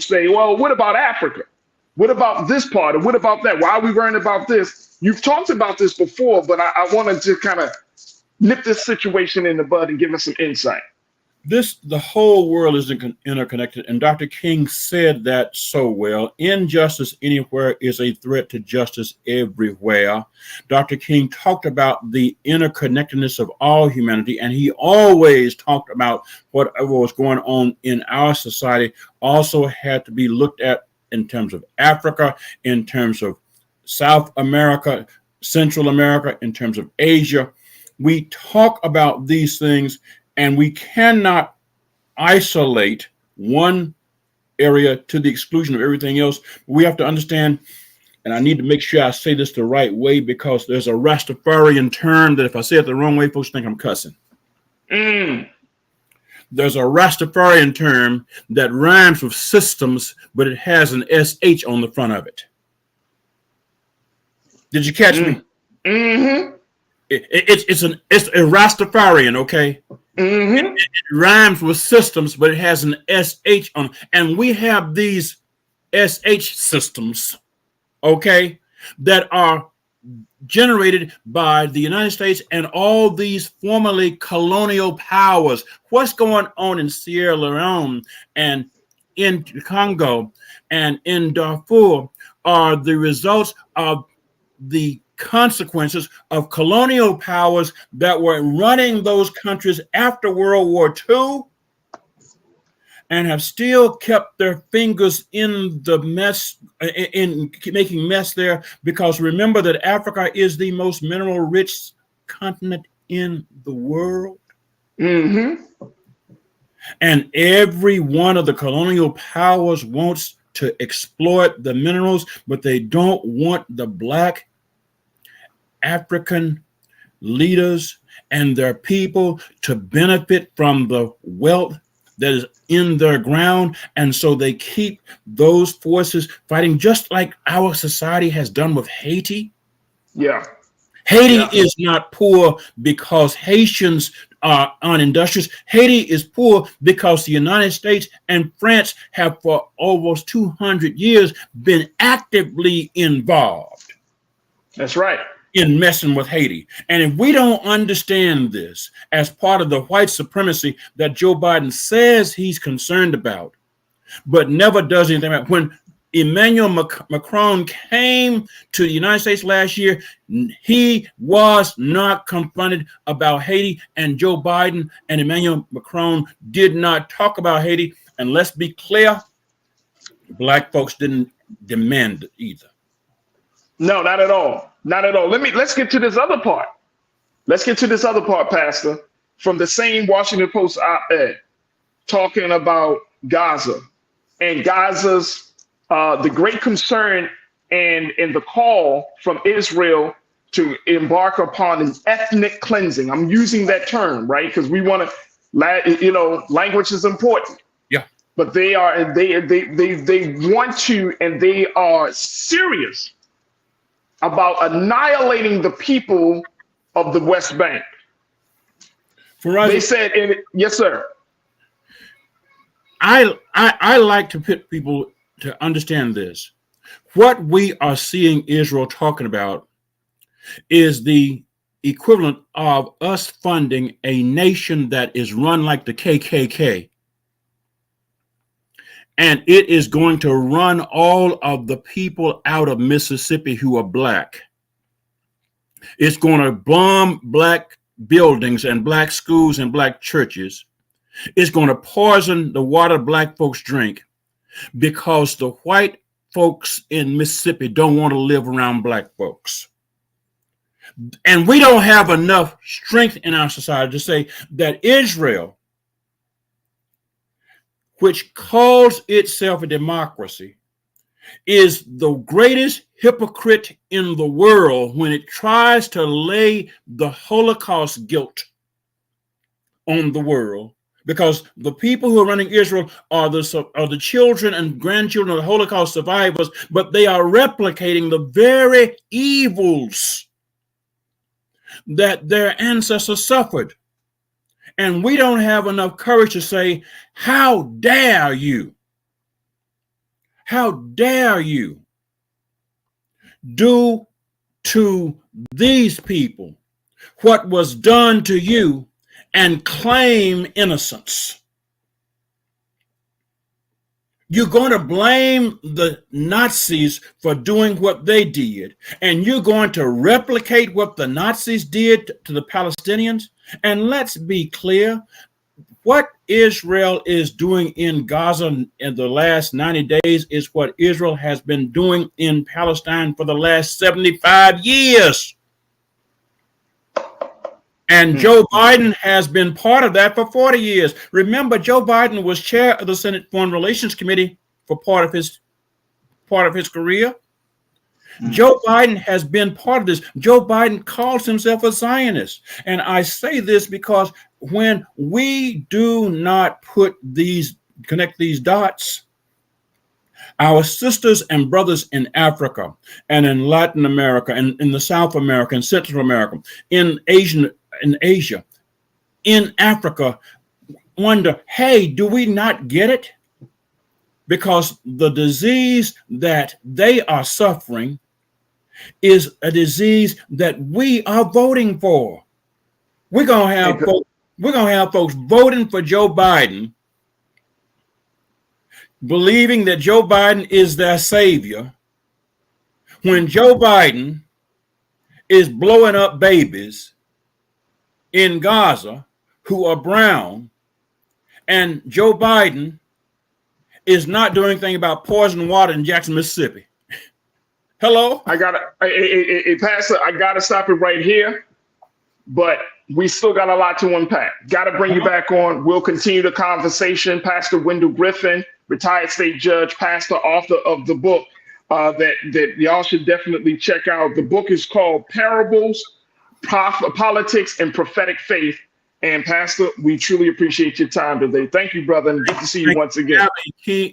say, well, what about Africa? What about this part? Or what about that? Why are we worrying about this? You've talked about this before, but I wanted to kind of nip this situation in the bud and give us some insight. The whole world is interconnected, and Dr. King said that so well. Injustice anywhere is a threat to justice everywhere. Dr. King talked about the interconnectedness of all humanity, and he always talked about whatever was going on in our society also had to be looked at in terms of Africa, in terms of South America, Central America, in terms of Asia. We talk about these things, and we cannot isolate one area to the exclusion of everything else. We have to understand, and I need to make sure I say this the right way, because there's a Rastafarian term that if I say it the wrong way, folks think I'm cussing. There's a Rastafarian term that rhymes with systems, but it has an SH on the front of it. Did you catch me? Mm-hmm. It's a Rastafarian, okay? Mm-hmm. It rhymes with systems, but it has an SH on it. And we have these SH systems, okay, that are generated by the United States and all these formerly colonial powers. What's going on in Sierra Leone and in Congo and in Darfur are the results of the consequences of colonial powers that were running those countries after World War II and have still kept their fingers in the mess, in making mess there, because remember that Africa is the most mineral-rich continent in the world. Mm-hmm. And every one of the colonial powers wants to exploit the minerals, but they don't want the Black African leaders and their people to benefit from the wealth that is in their ground. And so they keep those forces fighting, just like our society has done with Haiti. Yeah. Haiti is not poor because Haitians are unindustrious. Haiti is poor because the United States and France have for almost 200 years been actively involved. That's right. In messing with Haiti. And if we don't understand this as part of the white supremacy that Joe Biden says he's concerned about, but never does anything about, when Emmanuel Macron came to the United States last year, he was not confronted about Haiti, and Joe Biden and Emmanuel Macron did not talk about Haiti. And let's be clear, Black folks didn't demand it either. No, not at all. Not at all. Let's get to this other part. Let's get to this other part, Pastor, from the same Washington Post op-ed talking about Gaza and Gaza's the great concern and the call from Israel to embark upon an ethnic cleansing. I'm using that term, right? Because we want to, language is important. Yeah. But they want to, and they are serious about annihilating the people of the West Bank. They said, yes, sir. I like to put people to understand this. What we are seeing Israel talking about is the equivalent of us funding a nation that is run like the KKK. And it is going to run all of the people out of Mississippi who are Black. It's going to bomb Black buildings and Black schools and Black churches. It's going to poison the water Black folks drink because the white folks in Mississippi don't want to live around Black folks. And we don't have enough strength in our society to say that Israel, which calls itself a democracy, is the greatest hypocrite in the world when it tries to lay the Holocaust guilt on the world, because the people who are running Israel are the children and grandchildren of the Holocaust survivors, but they are replicating the very evils that their ancestors suffered. And we don't have enough courage to say, how dare you? How dare you do to these people what was done to you and claim innocence? You're going to blame the Nazis for doing what they did, and you're going to replicate what the Nazis did to the Palestinians. And let's be clear, What Israel is doing in Gaza in the last 90 days is what Israel has been doing in Palestine for the last 75 years. And Joe Biden has been part of that for 40 years. Remember, Joe Biden was chair of the Senate Foreign Relations Committee for part of his career. Joe Biden has been part of this. Joe Biden calls himself a Zionist. And I say this because when we do not connect these dots, our sisters and brothers in Africa and in Latin America and in the South America and Central America, in Asia, in Africa, wonder, hey, do we not get it? Because the disease that they are suffering is a disease that we are voting for. We're gonna have folks voting for Joe Biden, believing that Joe Biden is their savior, when Joe Biden is blowing up babies in Gaza who are brown, and Joe Biden is not doing anything about poison water in Jackson, Mississippi. Hello? Pastor, I gotta stop it right here, but we still got a lot to unpack. Gotta bring you back on. We'll continue the conversation. Pastor Wendell Griffin, retired state judge, pastor, author of the book that y'all should definitely check out. The book is called Parables, Politics, and Prophetic Faith. And Pastor, we truly appreciate your time today. Thank you, brother, and good to see you once again.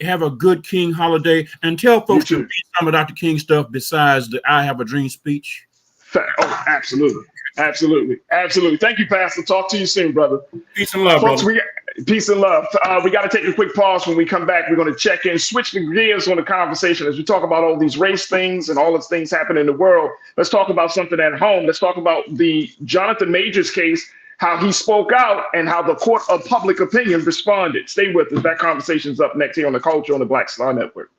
Have a good King holiday, and tell folks to read some of Dr. King's stuff besides the I Have a Dream speech. Oh, absolutely. Thank you, Pastor. Talk to you soon, brother. Peace and love, folks. brother. Peace and love. We got to take a quick pause. When we come back, we're going to check in, switch the gears on the conversation as we talk about all these race things and all these things happening in the world. Let's talk about something at home. Let's talk about the Jonathan Majors case, how he spoke out and how the court of public opinion responded. Stay with us. That conversation's up next here on The Culture on the Black Star Network.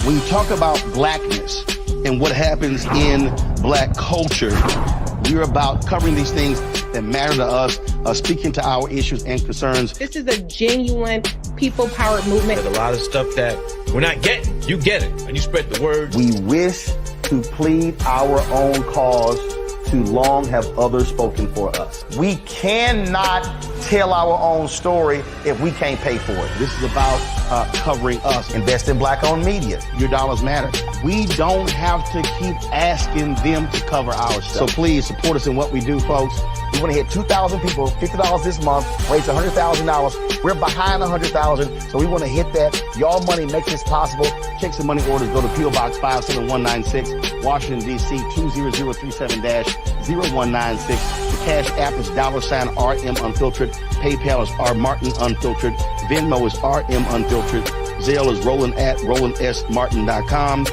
When you talk about blackness and what happens in black culture, we're about covering these things that matter to us, speaking to our issues and concerns. This is a genuine people-powered movement. There's a lot of stuff that we're not getting. You get it, and you spread the word. We wish to plead our own cause. Too long have others spoken for us. We cannot tell our own story if we can't pay for it. This is about covering us. Invest in black-owned media. Your dollars matter. We don't have to keep asking them to cover our stuff. So please support us in what we do, folks. We want to hit 2,000 people, $50 this month, raise $100,000. We're behind 100,000, so we want to hit that. Y'all money makes this possible. Check some money orders. Go to P.O. Box 57196, Washington, D.C. 20037-0196. The Cash App is $RM Unfiltered. PayPal is R Martin Unfiltered. Venmo is RM Unfiltered. Zelle is Roland@RolandSMartin.com.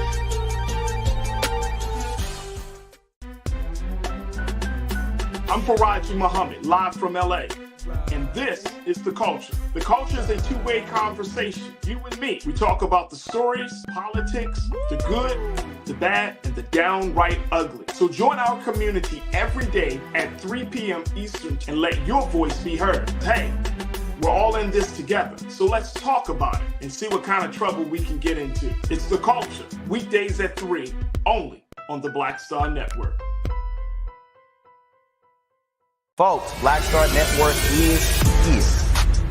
I'm Faraji Muhammad, live from LA. And this is The Culture. The Culture is a two-way conversation. You and me. We talk about the stories, politics, the good, the bad, and the downright ugly. So join our community every day at 3 p.m. Eastern and let your voice be heard. Hey, we're all in this together. So let's talk about it and see what kind of trouble we can get into. It's The Culture, weekdays at 3, only on the Black Star Network. Folks, Black Star Network is here.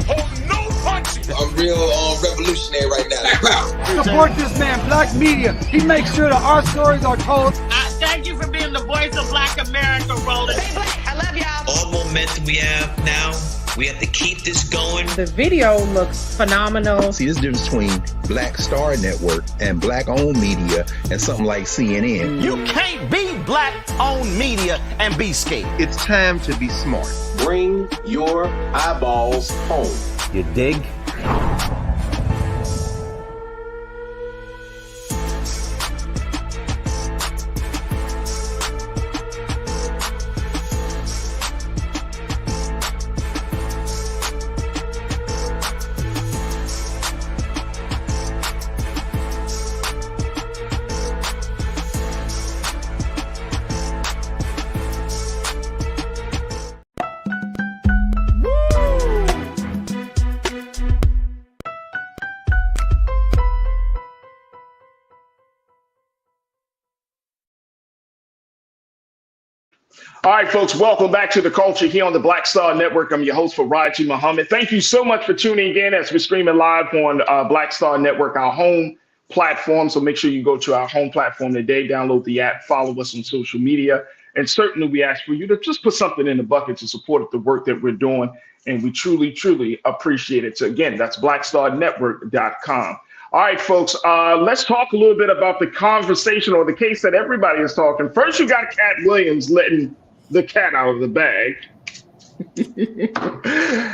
Oh, no punching! I'm real revolutionary right now. Support this man, Black Media. He makes sure that our stories are told. Thank you for being the voice of Black America, Roland. Stay black. I love y'all. All momentum we have now, we have to keep this going. The video looks phenomenal. See, this difference between Black Star Network and black-owned media and something like CNN. You can't be black-owned media and be scared. It's time to be smart. Bring your eyeballs home. You dig? All right, folks, welcome back to The Culture here on the Black Star Network. I'm your host, Faraji Muhammad. Thank you so much for tuning in as we're streaming live on Black Star Network, our home platform. So make sure you go to our home platform today, download the app, follow us on social media. And certainly we ask for you to just put something in the bucket to support the work that we're doing. And we truly, truly appreciate it. So again, that's blackstarnetwork.com. All right, folks, let's talk a little bit about the conversation or the case that everybody is talking. First, you got Cat Williams letting the cat out of the bag.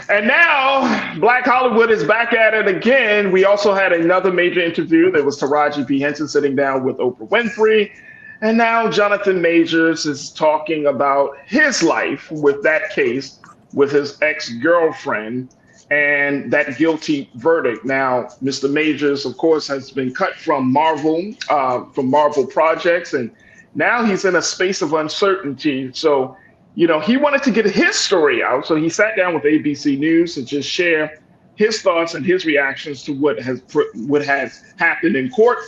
And now Black Hollywood is back at it again. We also had another major interview. There was Taraji P. Henson sitting down with Oprah Winfrey. And now Jonathan Majors is talking about his life with that case with his ex-girlfriend and that guilty verdict. Now, Mr. Majors, of course, has been cut from Marvel projects, and now he's in a space of uncertainty. So, he wanted to get his story out. So he sat down with ABC News to just share his thoughts and his reactions to what has happened in court.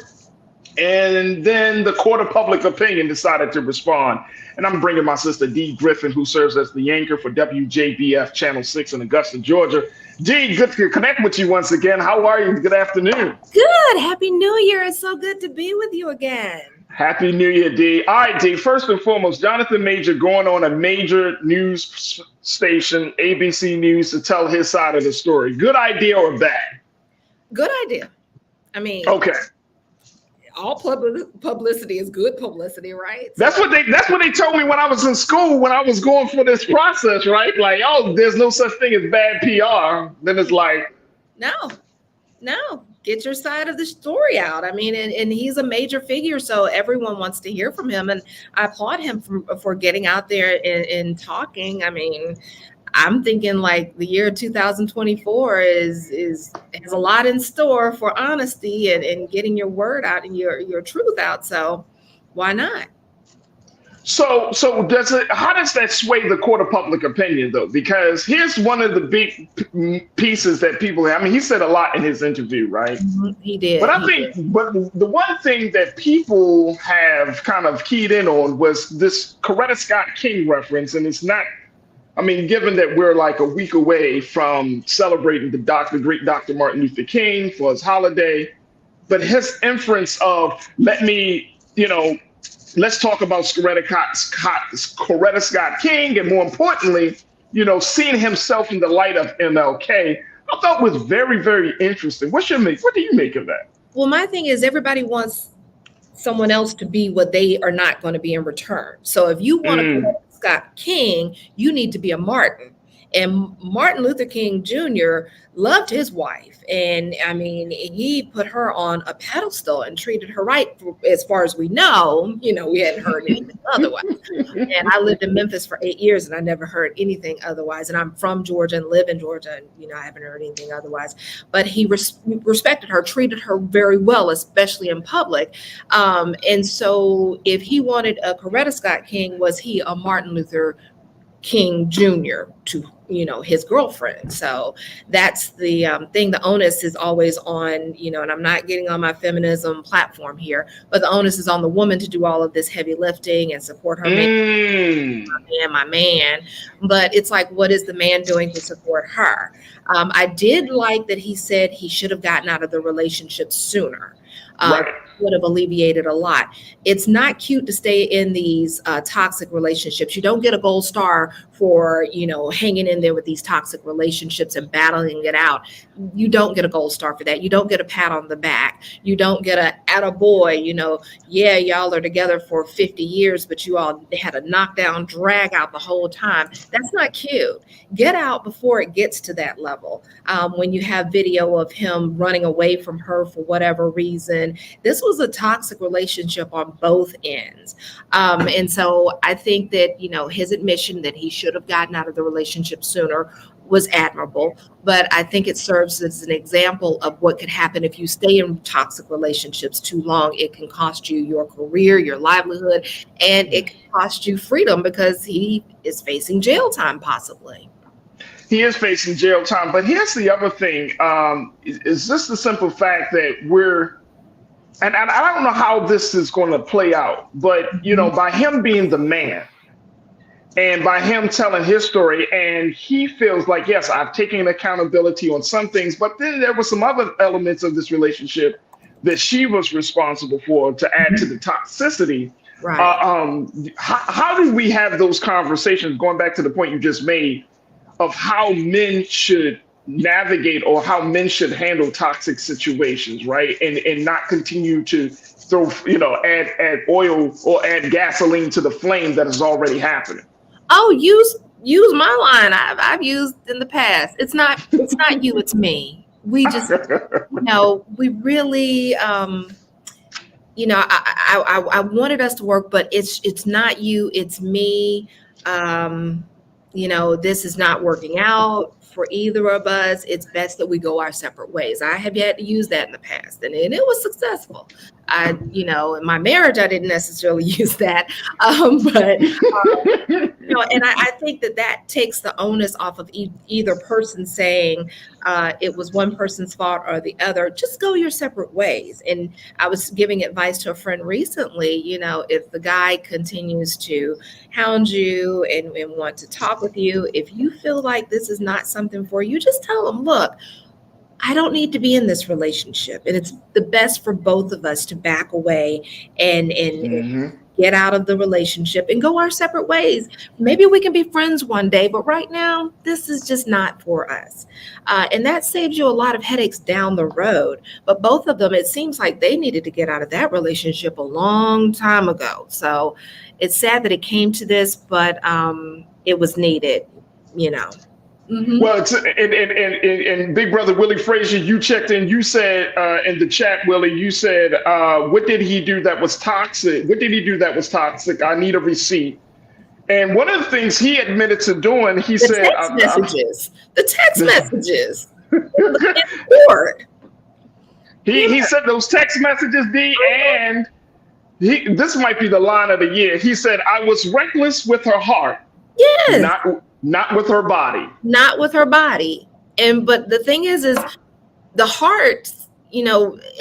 And then the court of public opinion decided to respond. And I'm bringing my sister Dee Griffin, who serves as the anchor for WJBF Channel 6 in Augusta, Georgia. Dee, good to connect with you once again. How are you? Good afternoon. Good. Happy New Year. It's so good to be with you again. Happy New Year, Dee. All right, Dee, first and foremost, Jonathan Major going on a major news station, ABC News, to tell his side of the story. Good idea or bad? Good idea. I mean, okay. All publicity is good publicity, right? So, that's what they told me when I was in school, when I was going for this process, right? Like, oh, there's no such thing as bad PR. Then it's like, no, get your side of the story out. I mean, and he's a major figure, so everyone wants to hear from him, and I applaud him for getting out there and talking. I mean, I'm thinking like the year 2024 has a lot in store for honesty and getting your word out and your truth out. So why not? So how does that sway the court of public opinion though? Because here's one of the big pieces that he said a lot in his interview, right? Mm-hmm. He did. But but the one thing that people have kind of keyed in on was this Coretta Scott King reference. And it's not, given that we're like a week away from celebrating the great Dr. Martin Luther King for his holiday, but his inference of let's talk about Coretta Scott King, and more importantly, seeing himself in the light of MLK, I thought was very, very interesting. What do you make of that? Well, my thing is everybody wants someone else to be what they are not going to be in return. So if you want to Scott King, you need to be a Martin. And Martin Luther King Jr. loved his wife. And he put her on a pedestal and treated her right. As far as we know, we hadn't heard anything otherwise. And I lived in Memphis for 8 years and I never heard anything otherwise. And I'm from Georgia and live in Georgia. And, I haven't heard anything otherwise. But he respected her, treated her very well, especially in public. And so if he wanted a Coretta Scott King, was he a Martin Luther King Jr. to his girlfriend? So that's the thing. The onus is always on, and I'm not getting on my feminism platform here, but the onus is on the woman to do all of this heavy lifting and support her man, my man. But it's like, what is the man doing to support her? I did like that he said he should have gotten out of the relationship sooner. Right. Would have alleviated a lot. It's not cute to stay in these toxic relationships. You don't get a gold star for, hanging in there with these toxic relationships and battling it out. You don't get a gold star for that. You don't get a pat on the back. You don't get a attaboy, y'all are together for 50 years, but you all had a knockdown drag out the whole time. That's not cute. Get out before it gets to that level. When you have video of him running away from her for whatever reason, this was a toxic relationship on both ends. And so I think that, his admission that he should have gotten out of the relationship sooner was admirable, but I think it serves as an example of what could happen if you stay in toxic relationships too long. It can cost you your career, your livelihood, and it can cost you freedom because he is facing jail time possibly. He is facing jail time, but here's the other thing. Is this the simple fact that and I don't know how this is going to play out, but, by him being the man, And by him telling his story, and he feels like, yes, I've taken accountability on some things, but then there were some other elements of this relationship that she was responsible for to add to the toxicity. Right. How do we have those conversations, going back to the point you just made, of how men should navigate or how men should handle toxic situations, right? And not continue to throw, add oil or add gasoline to the flame that is already happening. Oh, use my line. I've used in the past. It's not you, it's me. We just, we really, I wanted us to work, but it's not you, it's me. This is not working out for either of us. It's best that we go our separate ways. I have yet to use that in the past, and it was successful. In my marriage, I didn't necessarily use that, and I think that takes the onus off of either person saying it was one person's fault or the other. Just go your separate ways. And I was giving advice to a friend recently, if the guy continues to hound you and want to talk with you, if you feel like this is not something for you, just tell him, look, I don't need to be in this relationship. And it's the best for both of us to back away and get out of the relationship and go our separate ways. Maybe we can be friends one day, but right now, this is just not for us. And that saves you a lot of headaches down the road. But both of them, it seems like they needed to get out of that relationship a long time ago. So it's sad that it came to this, but it was needed, Mm-hmm. Well, and Big Brother Willie Frazier, you checked in. You said in the chat, Willie, you said, what did he do that was toxic? What did he do that was toxic? I need a receipt. And one of the things he admitted to doing, he said, the text messages. He said those text messages, D, and this might be the line of the year. He said, I was reckless with her heart. Yes. Not with her body. Not with her body. But the thing is the heart,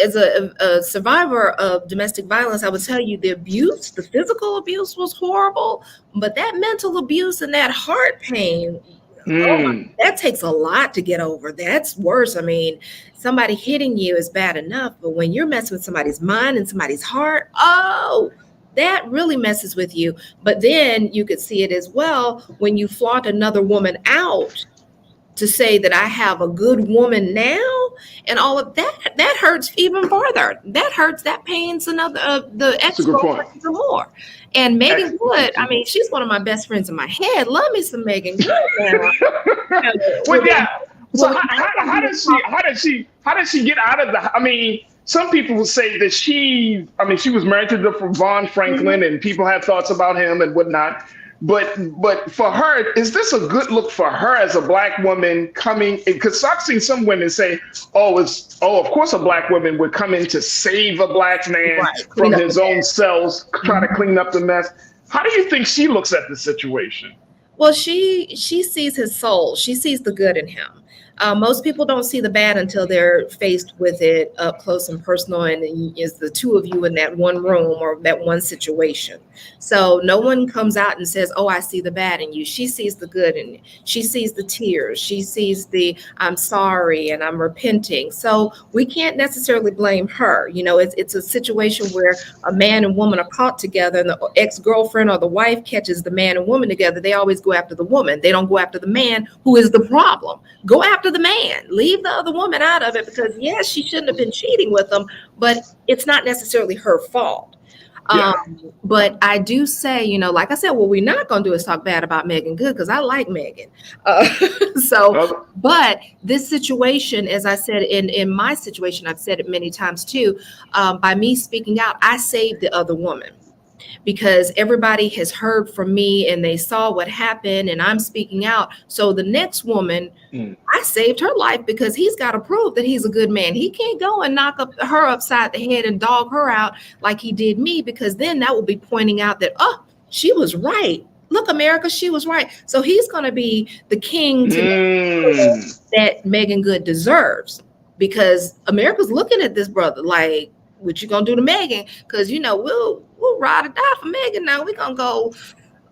as a survivor of domestic violence, I would tell you the physical abuse was horrible, but that mental abuse and that heart pain, that takes a lot to get over. That's worse. I mean, somebody hitting you is bad enough, but when you're messing with somebody's mind and somebody's heart, that really messes with you. But then you could see it as well when you flaunt another woman out to say that I have a good woman now, and all of that, that hurts even farther. That hurts, that pains the ex-girlfriend even more. And Megan Good, I mean, she's one of my best friends in my head. Love me some Megan Good now. Well, yeah. So how does she get out of the? I mean, some people will say that she was married to Vaughn Franklin, and people have thoughts about him and whatnot. But for her, is this a good look for her as a Black woman coming? Because I've seen some women say, of course a Black woman would come in to save a Black man from his own cells, try to clean up the mess. How do you think she looks at the situation? Well, she sees his soul. She sees the good in him. Most people don't see the bad until they're faced with it up close and personal, and it's the two of you in that one room or that one situation. So no one comes out and says, oh, I see the bad in you. She sees the good in you. She sees the tears. She sees the I'm sorry and I'm repenting. So we can't necessarily blame her. It's a situation where a man and woman are caught together, and the ex-girlfriend or the wife catches the man and woman together. They always go after the woman. They don't go after the man who is the problem. Go after the man. Leave the other woman out of it, because yes, she shouldn't have been cheating with him, but it's not necessarily her fault. Yeah. But I do say, like I said, what we're not going to do is talk bad about Megan Good, because I like Megan. But this situation, as I said, in my situation, I've said it many times too, by me speaking out, I saved the other woman. Because everybody has heard from me and they saw what happened, and I'm speaking out. So the next woman, I saved her life, because he's got to prove that he's a good man. He can't go and knock her upside the head and dog her out like he did me, because then that will be pointing out that, oh, she was right. Look, America, she was right. So he's going to be the king that Megan Good deserves, because America's looking at this brother like, what you gonna do to Megan? Because we'll ride or die for Megan. Now we're gonna go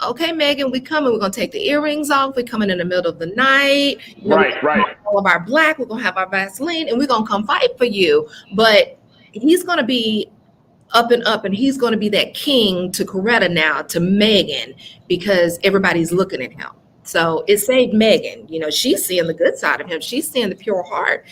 okay, Megan, we coming. We're gonna take the earrings off. We're coming in the middle of the night. Right. All of our black. We're gonna have our Vaseline, and we're gonna come fight for you. But he's gonna be up, and he's gonna be that king to Coretta now, to Megan, because everybody's looking at him. So it saved Megan. She's seeing the good side of him. She's seeing the pure heart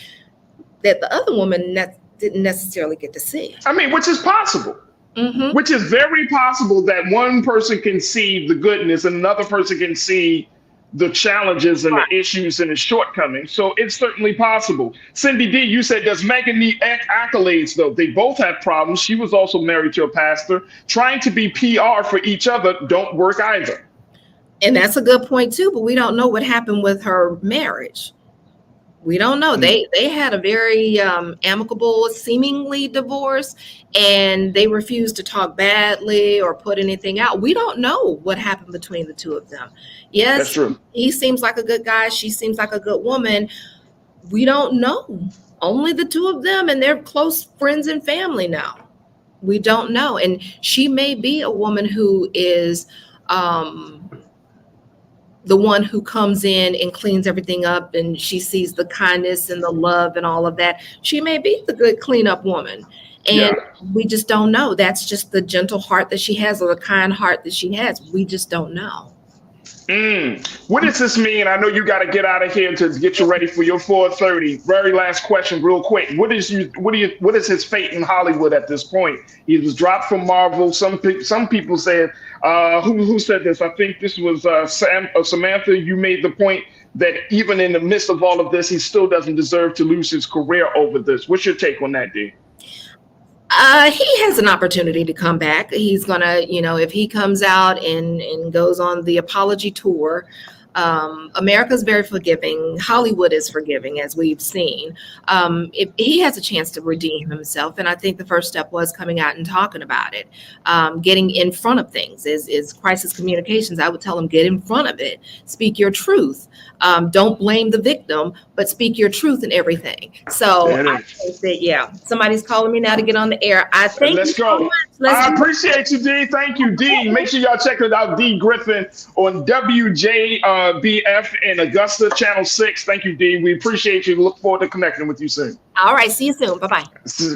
that the other woman didn't necessarily get to see. I mean, which is possible. Mm-hmm. Which is very possible that one person can see the goodness and another person can see the challenges and the issues and the shortcomings. So it's certainly possible. Cindy D, you said, does Megan need accolades, though? They both have problems. She was also married to a pastor. Trying to be PR for each other don't work either. And that's a good point, too. But we don't know what happened with her marriage. We don't know. They had a very amicable, seemingly divorce, and they refused to talk badly or put anything out. We don't know what happened between the two of them. Yes, that's true. He seems like a good guy. She seems like a good woman. We don't know. Only the two of them, and they're close friends and family now. We don't know. And she may be a woman who is the one who comes in and cleans everything up, and she sees the kindness and the love and all of that. She may be the good cleanup woman. And we just don't know. That's just the gentle heart that she has, or the kind heart that she has. We just don't know. What does this mean? I know you got to get out of here to get you ready for your 4:30. Very last question, real quick. What is his fate in Hollywood at this point? He was dropped from Marvel. Some people said, who said this? I think this was Samantha. You made the point that even in the midst of all of this, he still doesn't deserve to lose his career over this. What's your take on that, D? He has an opportunity to come back. He's gonna, if he comes out and goes on the apology tour, America's very forgiving. Hollywood is forgiving, as we've seen. If he has a chance to redeem himself, and I think the first step was coming out and talking about it, getting in front of things is crisis communications. I would tell him, get in front of it, speak your truth. Don't blame the victim, but speak your truth in everything. So I think that, somebody's calling me now to get on the air. I think let's go. I appreciate you, D. Thank you, D. Make sure y'all check it out, D. Griffin on WJBF in Augusta, Channel 6. Thank you, D. We appreciate you. Look forward to connecting with you soon. All right. See you soon. Bye-bye.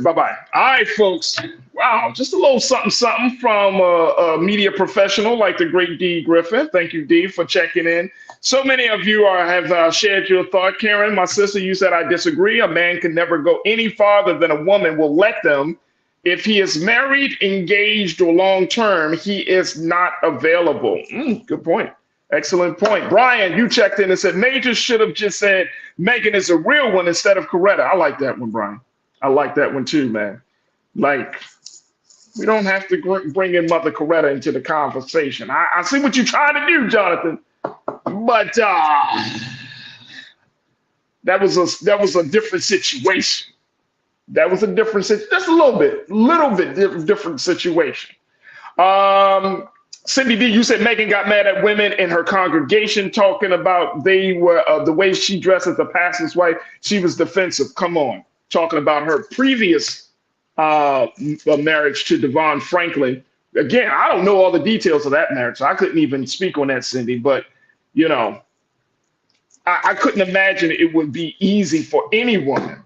Bye-bye. All right, folks. Wow. Just a little something from a media professional like the great D. Griffin. Thank you, D, for checking in. So many of you have shared your thought. Karen, my sister, you said, I disagree. A man can never go any farther than a woman will let them. If he is married, engaged, or long-term, he is not available. Good point. Excellent point. Brian, you checked in and said, Major should have just said Megan is a real one instead of Coretta. I like that one, Brian. I like that one too, man. Like, we don't have to bring in Mother Coretta into the conversation. I see what you're trying to do, Jonathan. But that was a different situation. That was a different situation, just a little bit different situation. Cindy D, you said Megan got mad at women in her congregation, talking about they were the way she dressed as a pastor's wife. She was defensive. Come on, talking about her previous marriage to Devon Franklin. Again, I don't know all the details of that marriage, so I couldn't even speak on that, Cindy. But I couldn't imagine it would be easy for any woman,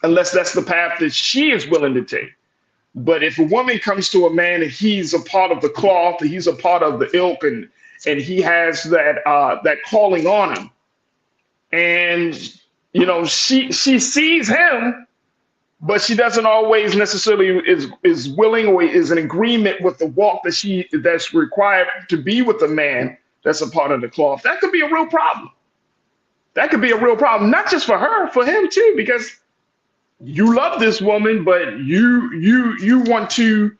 unless that's the path that she is willing to take. But if a woman comes to a man and he's a part of the cloth, he's a part of the ilk, and he has that calling on him, and she sees him, but she doesn't always necessarily is willing or is in agreement with the walk that's required to be with a man that's a part of the cloth. That could be a real problem. That could be a real problem, not just for her, for him too, because you love this woman, but you want to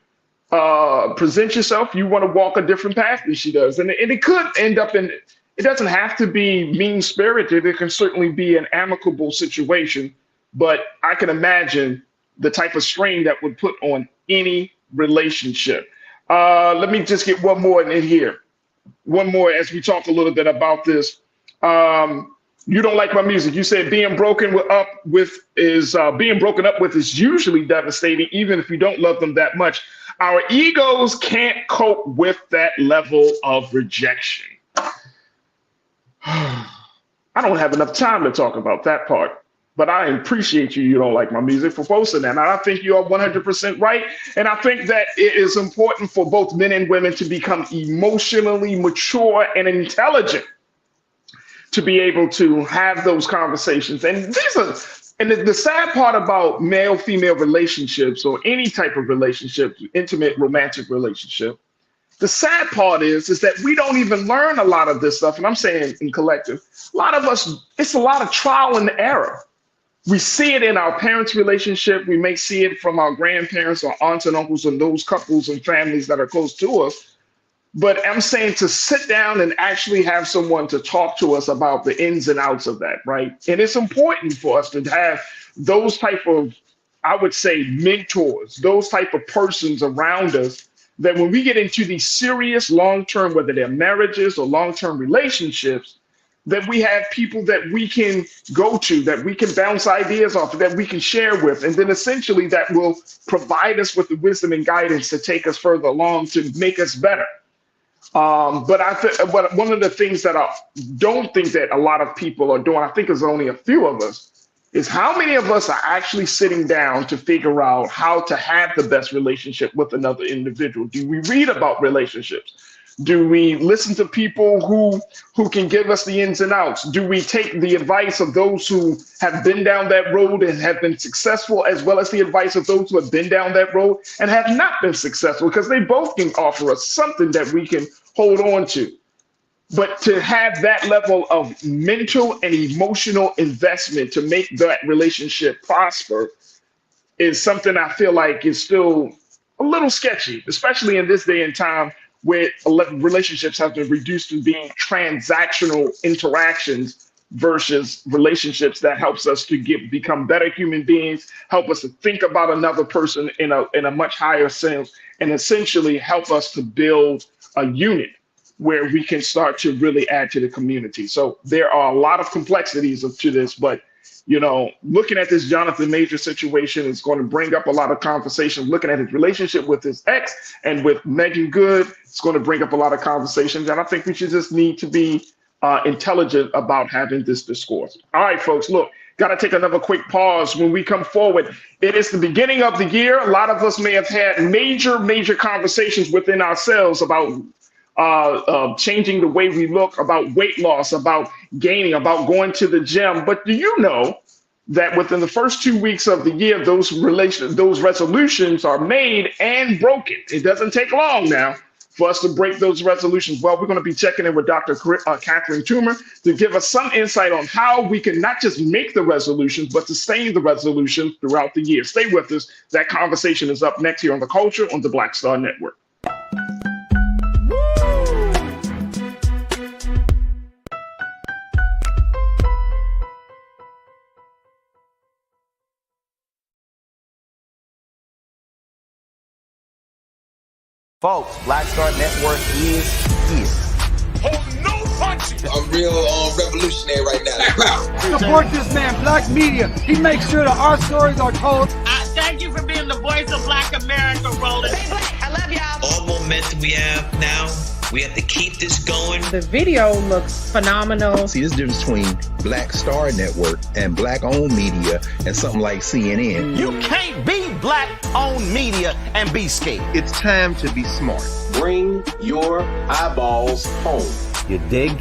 present yourself. You want to walk a different path than she does. And it could end up in, it doesn't have to be mean-spirited. It can certainly be an amicable situation. But I can imagine the type of strain that would put on any relationship. Let me just get one more in here. One more as we talk a little bit about this. You don't like my music. You said being broken up with is usually devastating, even if you don't love them that much. Our egos can't cope with that level of rejection. I don't have enough time to talk about that part, but I appreciate you don't like my music for posting that. And I think you are 100% right. And I think that it is important for both men and women to become emotionally mature and intelligent to be able to have those conversations. And the sad part about male-female relationships or any type of relationship, intimate romantic relationship, the sad part is that we don't even learn a lot of this stuff. And I'm saying in collective, a lot of us, it's a lot of trial and error. We see it in our parents' relationship. We may see it from our grandparents or aunts and uncles and those couples and families that are close to us. But I'm saying to sit down and actually have someone to talk to us about the ins and outs of that, right? And it's important for us to have those type of, I would say, mentors, those type of persons around us, that when we get into these serious long-term, whether they're marriages or long-term relationships, that we have people that we can go to, that we can bounce ideas off, that we can share with, and then essentially that will provide us with the wisdom and guidance to take us further along, to make us better. But one of the things that I don't think that a lot of people are doing, I think there's only a few of us, is how many of us are actually sitting down to figure out how to have the best relationship with another individual? Do we read about relationships? Do we listen to people who can give us the ins and outs? Do we take the advice of those who have been down that road and have been successful, as well as the advice of those who have been down that road and have not been successful? Because they both can offer us something that we can hold on to. But to have that level of mental and emotional investment to make that relationship prosper is something I feel like is still a little sketchy, especially in this day and time where relationships have been reduced to being transactional interactions versus relationships that helps us to become better human beings, help us to think about another person in a much higher sense, and essentially help us to build a unit where we can start to really add to the community. So there are a lot of complexities to this, but looking at this Jonathan Major situation is going to bring up a lot of conversations. Looking at his relationship with his ex and with Megan Good, it's going to bring up a lot of conversations. And I think we should just need to be intelligent about having this discourse. All right, folks, look, got to take another quick pause. When we come forward, it is the beginning of the year. A lot of us may have had major conversations within ourselves about changing the way we look, about weight loss, about gaining, about going to the gym. But do you know that within the first 2 weeks of the year, those resolutions are made and broken? It doesn't take long now for us to break those resolutions. Well, we're going to be checking in with Dr. Catherine Toomer to give us some insight on how we can not just make the resolutions, but sustain the resolutions throughout the year. Stay with us. That conversation is up next here on The Culture on the Black Star Network. Folks, Black Star Network is here. Oh, no punches! I'm real revolutionary right now. Support this man, Black Media. He makes sure that our stories are told. Thank you for being the voice of Black America, Roland. Stay black. I love y'all. All momentum we have now, we have to keep this going. The video looks phenomenal. See, this difference between Black Star Network and Black-owned media and something like CNN. You can't be Black-owned media and be scared. It's time to be smart. Bring your eyeballs home. You dig?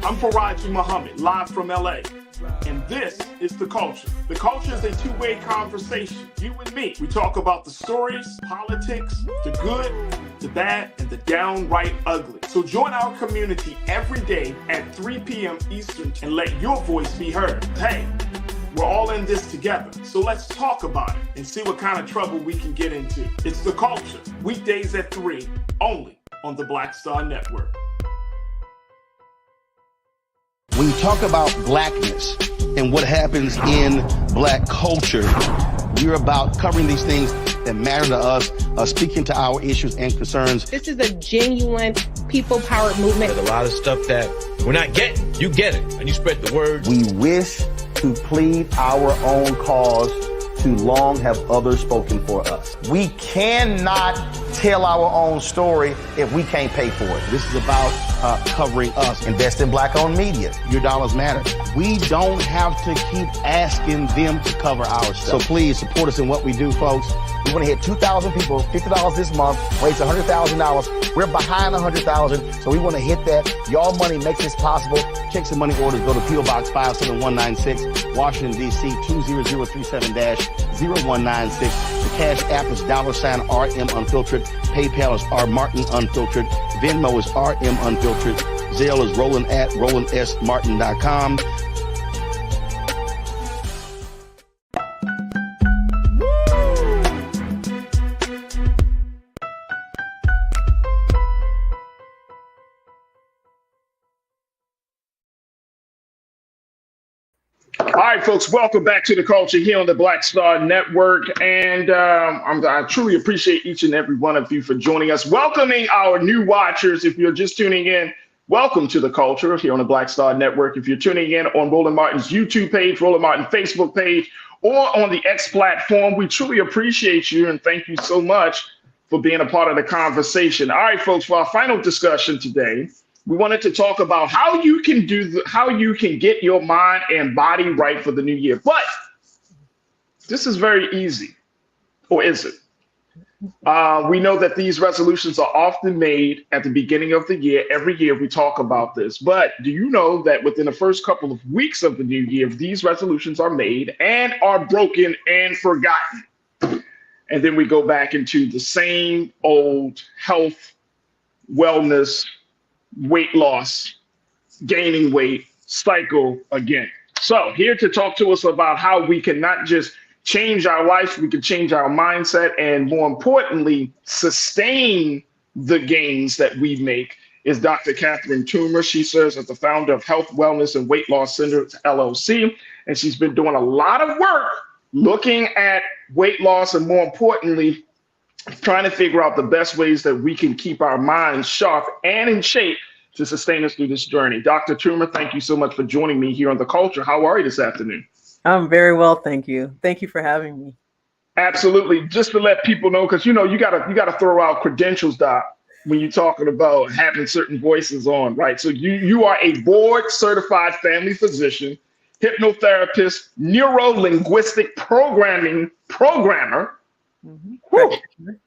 I'm Faraji Muhammad, live from LA. And this is The Culture. The Culture is a two-way conversation. You and me. We talk about the stories, politics, the good, the bad, and the downright ugly. So join our community every day at 3 p.m. Eastern and let your voice be heard. Hey, we're all in this together. So let's talk about it and see what kind of trouble we can get into. It's The Culture. Weekdays at 3 only on the Black Star Network. When you talk about blackness and what happens in black culture, we're about covering these things that matter to us, speaking to our issues and concerns. This is a genuine people-powered movement. There's a lot of stuff that we're not getting. You get it, and you spread the word. We wish to plead our own cause. Too long have others spoken for us. We cannot tell our own story if we can't pay for it. This is about covering us. Invest in black-owned media. Your dollars matter. We don't have to keep asking them to cover our stuff. So please support us in what we do, folks. We want to hit 2,000 people, $50 this month, raise $100,000. We're behind 100,000, so we want to hit that. Y'all money makes this possible. Checks and money orders go to P.O. Box 57196, Washington, D.C. 20037-0196. The Cash App is $RM Unfiltered. PayPal is R Martin Unfiltered. Venmo is RM Unfiltered. Zelle is Roland at RolandSMartin.com. All right, folks, welcome back to The Culture here on the Black Star Network. And I truly appreciate each and every one of you for joining us. Welcoming our new watchers. If you're just tuning in, welcome to The Culture here on the Black Star Network. If you're tuning in on Roland Martin's YouTube page, Roland Martin Facebook page, or on the X platform, we truly appreciate you and thank you so much for being a part of the conversation. All right, folks, for our final discussion today, we wanted to talk about how you can get your mind and body right for the new year. But this is very easy, or is it? We know that these resolutions are often made at the beginning of the year. Every year we talk about this. But do you know that within the first couple of weeks of the new year, these resolutions are made and are broken and forgotten? And then we go back into the same old health, wellness, weight loss, gaining weight cycle again. So here to talk to us about how we can not just change our life, we can change our mindset, and more importantly, sustain the gains that we make is Dr. Catherine Toomer. She serves as the founder of Health, Wellness, and Weight Loss Centers, LLC, and she's been doing a lot of work looking at weight loss and, more importantly, trying to figure out the best ways that we can keep our minds sharp and in shape to sustain us through this journey. Dr. Toomer, thank you so much for joining me here on The Culture. How are you this afternoon? I'm very well, thank you. Thank you for having me. Absolutely. Just to let people know, because you gotta throw out credentials, Doc, when you're talking about having certain voices on, right? So you are a board certified family physician, hypnotherapist, neuro-linguistic programmer. Mm-hmm.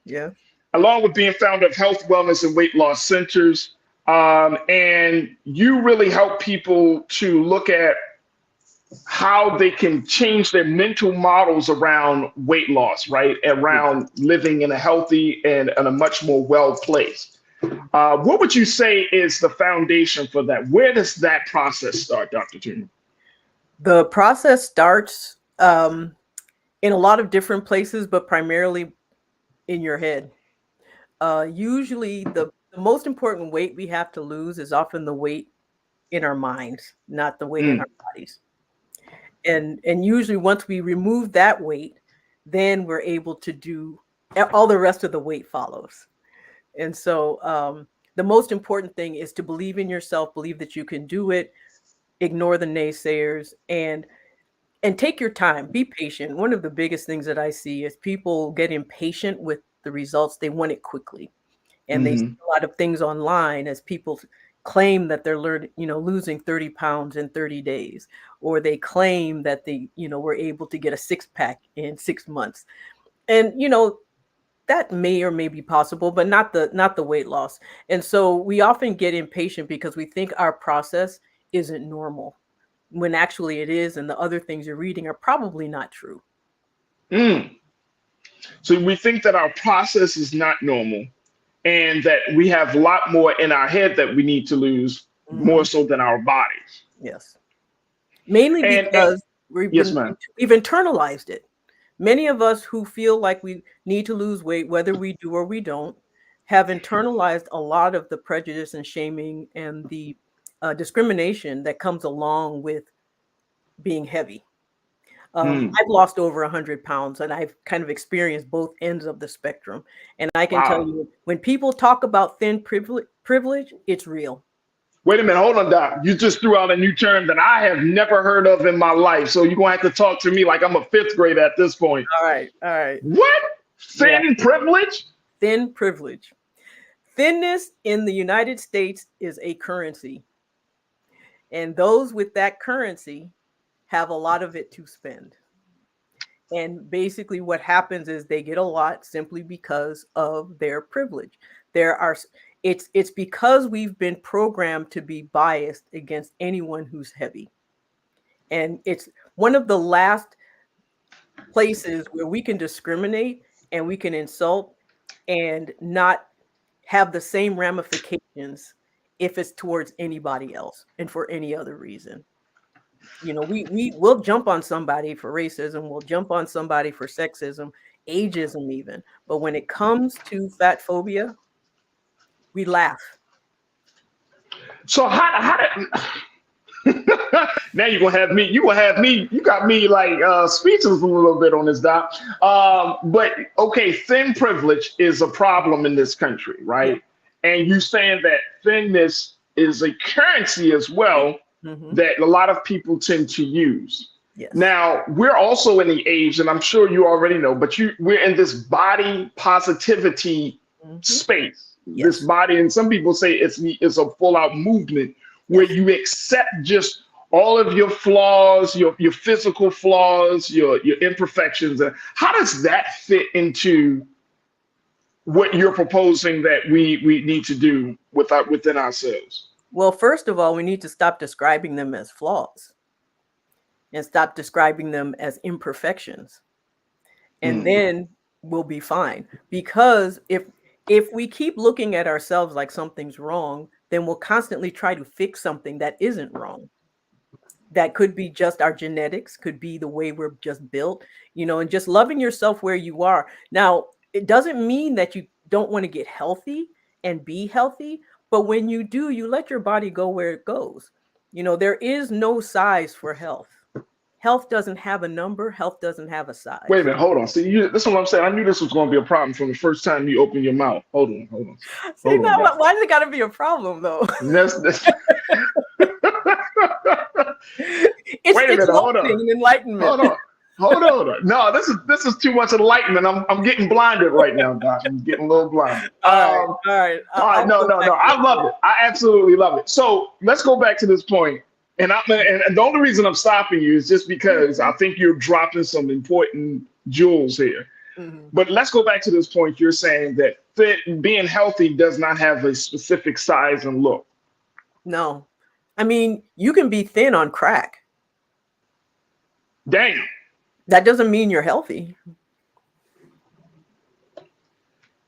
Yeah. Along with being founder of Health, Wellness, and Weight Loss Centers. And you really help people to look at how they can change their mental models around weight loss, right? Around living in a healthy and a much more well place. What would you say is the foundation for that? Where does that process start, Dr. Toomer? The process starts in a lot of different places, but primarily in your head. Usually the most important weight we have to lose is often the weight in our minds, not the weight in our bodies. And usually once we remove that weight, then we're able to do all the rest of the weight follows. And so the most important thing is to believe in yourself, believe that you can do it, ignore the naysayers, and take your time, be patient. One of the biggest things that I see is people get impatient with the results. They want it quickly. And they see a lot of things online as people claim that they're losing 30 pounds in 30 days, or they claim that they, were able to get a 6-pack in 6 months. And, that may or may be possible, but not the weight loss. And so we often get impatient because we think our process isn't normal, when actually it is, and the other things you're reading are probably not true. So we think that our process is not normal, and that we have a lot more in our head that we need to lose, more so than our bodies. Yes. Mainly because we've internalized it. Many of us who feel like we need to lose weight, whether we do or we don't, have internalized a lot of the prejudice and shaming and the discrimination that comes along with being heavy. I've lost over 100 pounds, and I've kind of experienced both ends of the spectrum. And I can tell you, when people talk about thin privilege, it's real. Wait a minute, hold on, Doc. You just threw out a new term that I have never heard of in my life. So you're gonna have to talk to me like I'm a fifth grader at this point. All right. What? Thin privilege? Thin privilege. Thinness in the United States is a currency. And those with that currency have a lot of it to spend. And basically what happens is they get a lot simply because of their privilege. It's because we've been programmed to be biased against anyone who's heavy. And it's one of the last places where we can discriminate and we can insult and not have the same ramifications if it's towards anybody else and for any other reason. You know, we will jump on somebody for racism, we'll jump on somebody for sexism, ageism even. But when it comes to fat phobia, we laugh. So how did now you got me like speechless a little bit on this, Doc. But okay, thin privilege is a problem in this country, right? And you saying that thinness is a currency as well that a lot of people tend to use. Yes. Now, we're also in the age, and I'm sure you already know, but we're in this body positivity space. Yes. This body, and some people say it's a full-out movement where you accept just all of your flaws, your physical flaws, your imperfections. How does that fit into what you're proposing that we need to do within ourselves? Well, first of all, we need to stop describing them as flaws and stop describing them as imperfections. And then we'll be fine. Because if we keep looking at ourselves like something's wrong, then we'll constantly try to fix something that isn't wrong. That could be just our genetics, could be the way we're just built, you know, and just loving yourself where you are. Now, it doesn't mean that you don't want to get healthy and be healthy, but when you do, you let your body go where it goes. You know, there is no size for health. Health doesn't have a number. Health doesn't have a size. Wait a minute, hold on. See, this is what I'm saying. I knew this was going to be a problem from the first time you opened your mouth. Hold on. See, now, why does it got to be a problem, though? It's hold on. Enlightenment. Hold on. No, this is too much enlightenment. I'm getting blinded right now, Doc. I'm getting a little blinded. All right. No. I love it. I absolutely love it. So let's go back to this point. And the only reason I'm stopping you is just because I think you're dropping some important jewels here. But let's go back to this point. You're saying that being healthy does not have a specific size and look. No. I mean, you can be thin on crack. Damn. That doesn't mean you're healthy.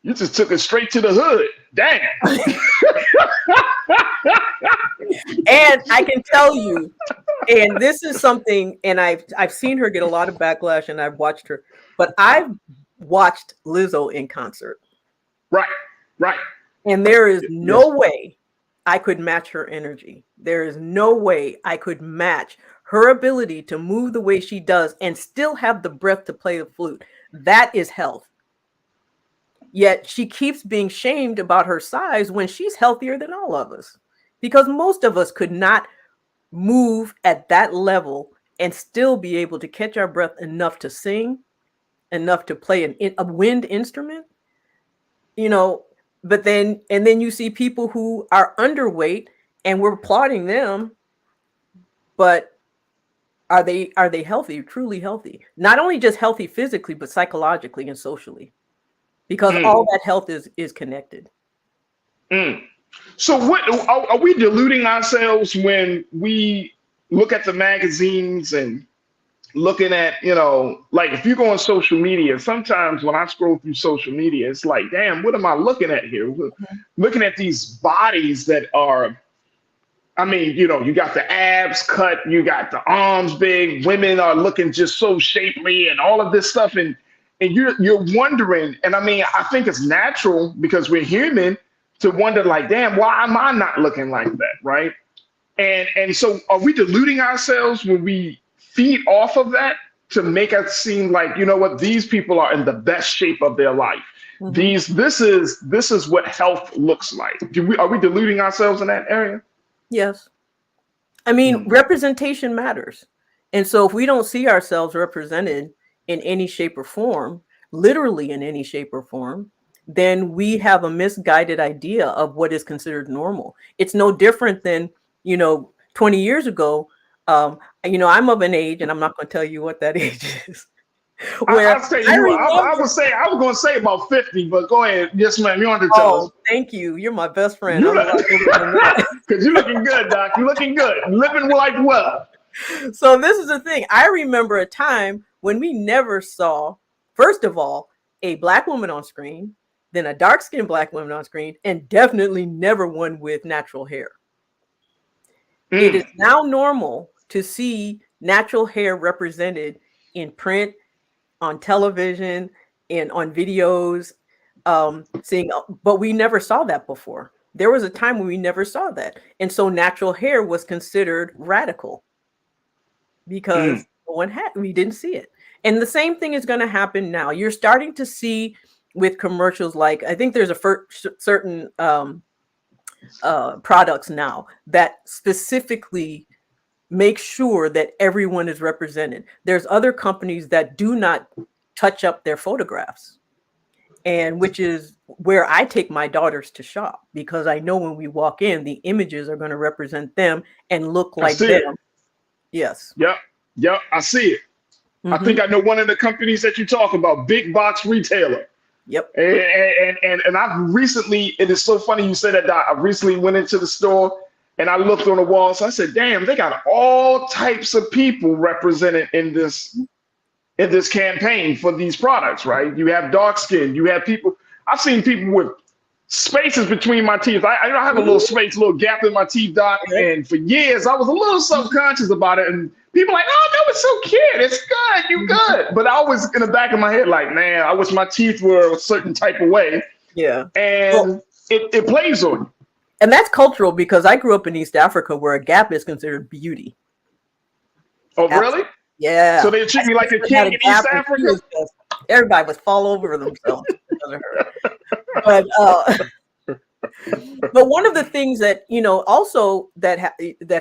You just took it straight to the hood. Damn. And I can tell you, and this is something, and I've seen her get a lot of backlash, and I've watched her, but I've watched Lizzo in concert. Right. And there is no way I could match her energy. There is no way I could match her ability to move the way she does and still have the breath to play the flute. That is health. Yet she keeps being shamed about her size when she's healthier than all of us. Because most of us could not move at that level and still be able to catch our breath enough to sing, enough to play a wind instrument, you know. But then you see people who are underweight and we're applauding them, but are they healthy, truly healthy? Not only just healthy physically, but psychologically and socially, because all that health is connected. So what are we deluding ourselves when we look at the magazines and looking at, you know, like if you go on social media, sometimes when I scroll through social media, it's like, damn, what am I looking at here? Looking at these bodies that are, I mean, you know, you got the abs cut, you got the arms big, women are looking just so shapely and all of this stuff. And and you're wondering, and I mean, I think it's natural because we're human to wonder, like, damn, why am I not looking like that, right? And so, are we deluding ourselves when we feed off of that to make us seem like, you know what, these people are in the best shape of their life? Mm-hmm. This is what health looks like. Are we deluding ourselves in that area? Yes. I mean, representation matters. And so if we don't see ourselves represented in any shape or form, literally in any shape or form, then we have a misguided idea of what is considered normal. It's no different than, 20 years ago. I'm of an age, and I'm not going to tell you what that age is. I was going to say about 50, but go ahead. Yes, ma'am. You want to tell us? Thank you. You're my best friend. Because you're looking good, Doc. You're looking good. Living life well. So this is the thing. I remember a time when we never saw, first of all, a Black woman on screen, then a dark-skinned Black woman on screen, and definitely never one with natural hair. It is now normal to see natural hair represented in print, on television, and on videos, but we never saw that before. There was a time when we never saw that. And so natural hair was considered radical because we didn't see it. And the same thing is going to happen now. You're starting to see with commercials, like, I think there's a certain products now that specifically make sure that everyone is represented. There's other companies that do not touch up their photographs, and which is where I take my daughters to shop, because I know when we walk in, the images are going to represent them and look like them. Yes. Yep. I see it. I think I know one of the companies that you talk about, big box retailer. Yep. And I've recently, it is so funny you said that, Doc. I recently went into the store and I looked on the wall. So I said, damn, they got all types of people represented in this campaign for these products, right? You have dark skin, you have people. I've seen people with spaces between my teeth. I have a little space, a little gap in my teeth, Doc. And for years, I was a little subconscious about it. And people like, oh, no, it's so cute. It's good. You good. But I was in the back of my head like, man, I wish my teeth were a certain type of way. Yeah. And it plays on you. And that's cultural, because I grew up in East Africa where a gap is considered beauty. Oh, really? Yeah. So they treat me like a king in East Africa? Everybody would fall over themselves because of her. But one of the things that, also that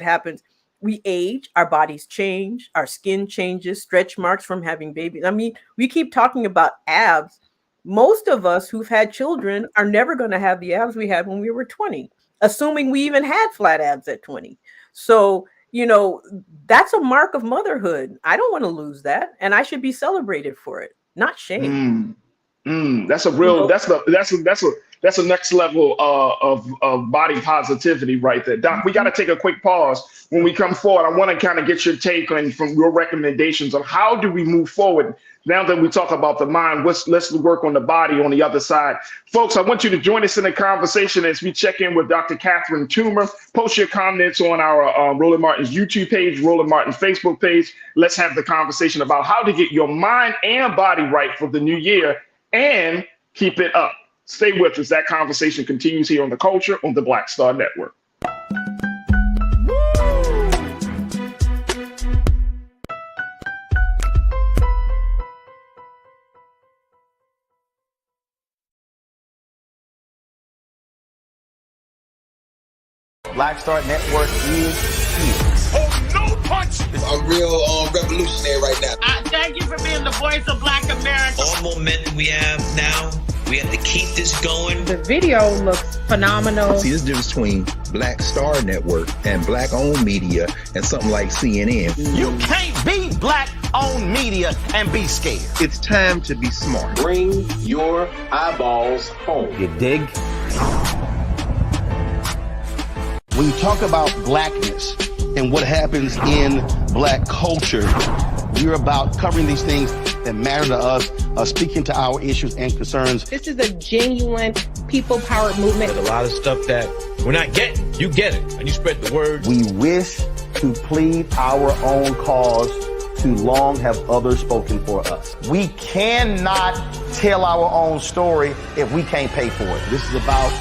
happens, we age, our bodies change, our skin changes, stretch marks from having babies. I mean, we keep talking about abs. Most of us who've had children are never going to have the abs we had when we were 20, assuming we even had flat abs at 20. So, that's a mark of motherhood. I don't want to lose that, and I should be celebrated for it, not shame. That's a real. That's a next level of body positivity right there, Doc. We got to take a quick pause. When we come forward, I want to kind of get your take on from your recommendations on how do we move forward now that we talk about the mind. Let's work on the body on the other side, folks. I want you to join us in the conversation as we check in with Dr. Catherine Toomer. Post your comments on our Roland Martin's YouTube page, Roland Martin's Facebook page. Let's have the conversation about how to get your mind and body right for the new year and keep it up. Stay with us. That conversation continues here on The Culture on the Black Star Network. Black Star Network is here. Oh, no punch! I'm real revolutionary right now. Thank you for being the voice of Black America. All momentum we have now, we have to keep this going. The video looks phenomenal. See, this difference between Black Star Network and Black-owned media and something like CNN. You can't be Black-owned media and be scared. It's time to be smart. Bring your eyeballs home. You dig? When you talk about blackness and what happens in Black culture, you're about covering these things that matter to us, speaking to our issues and concerns. This is a genuine people-powered movement. There's a lot of stuff that we're not getting. You get it, and you spread the word. We wish to plead our own cause too long have others spoken for us. We cannot tell our own story if we can't pay for it. This is about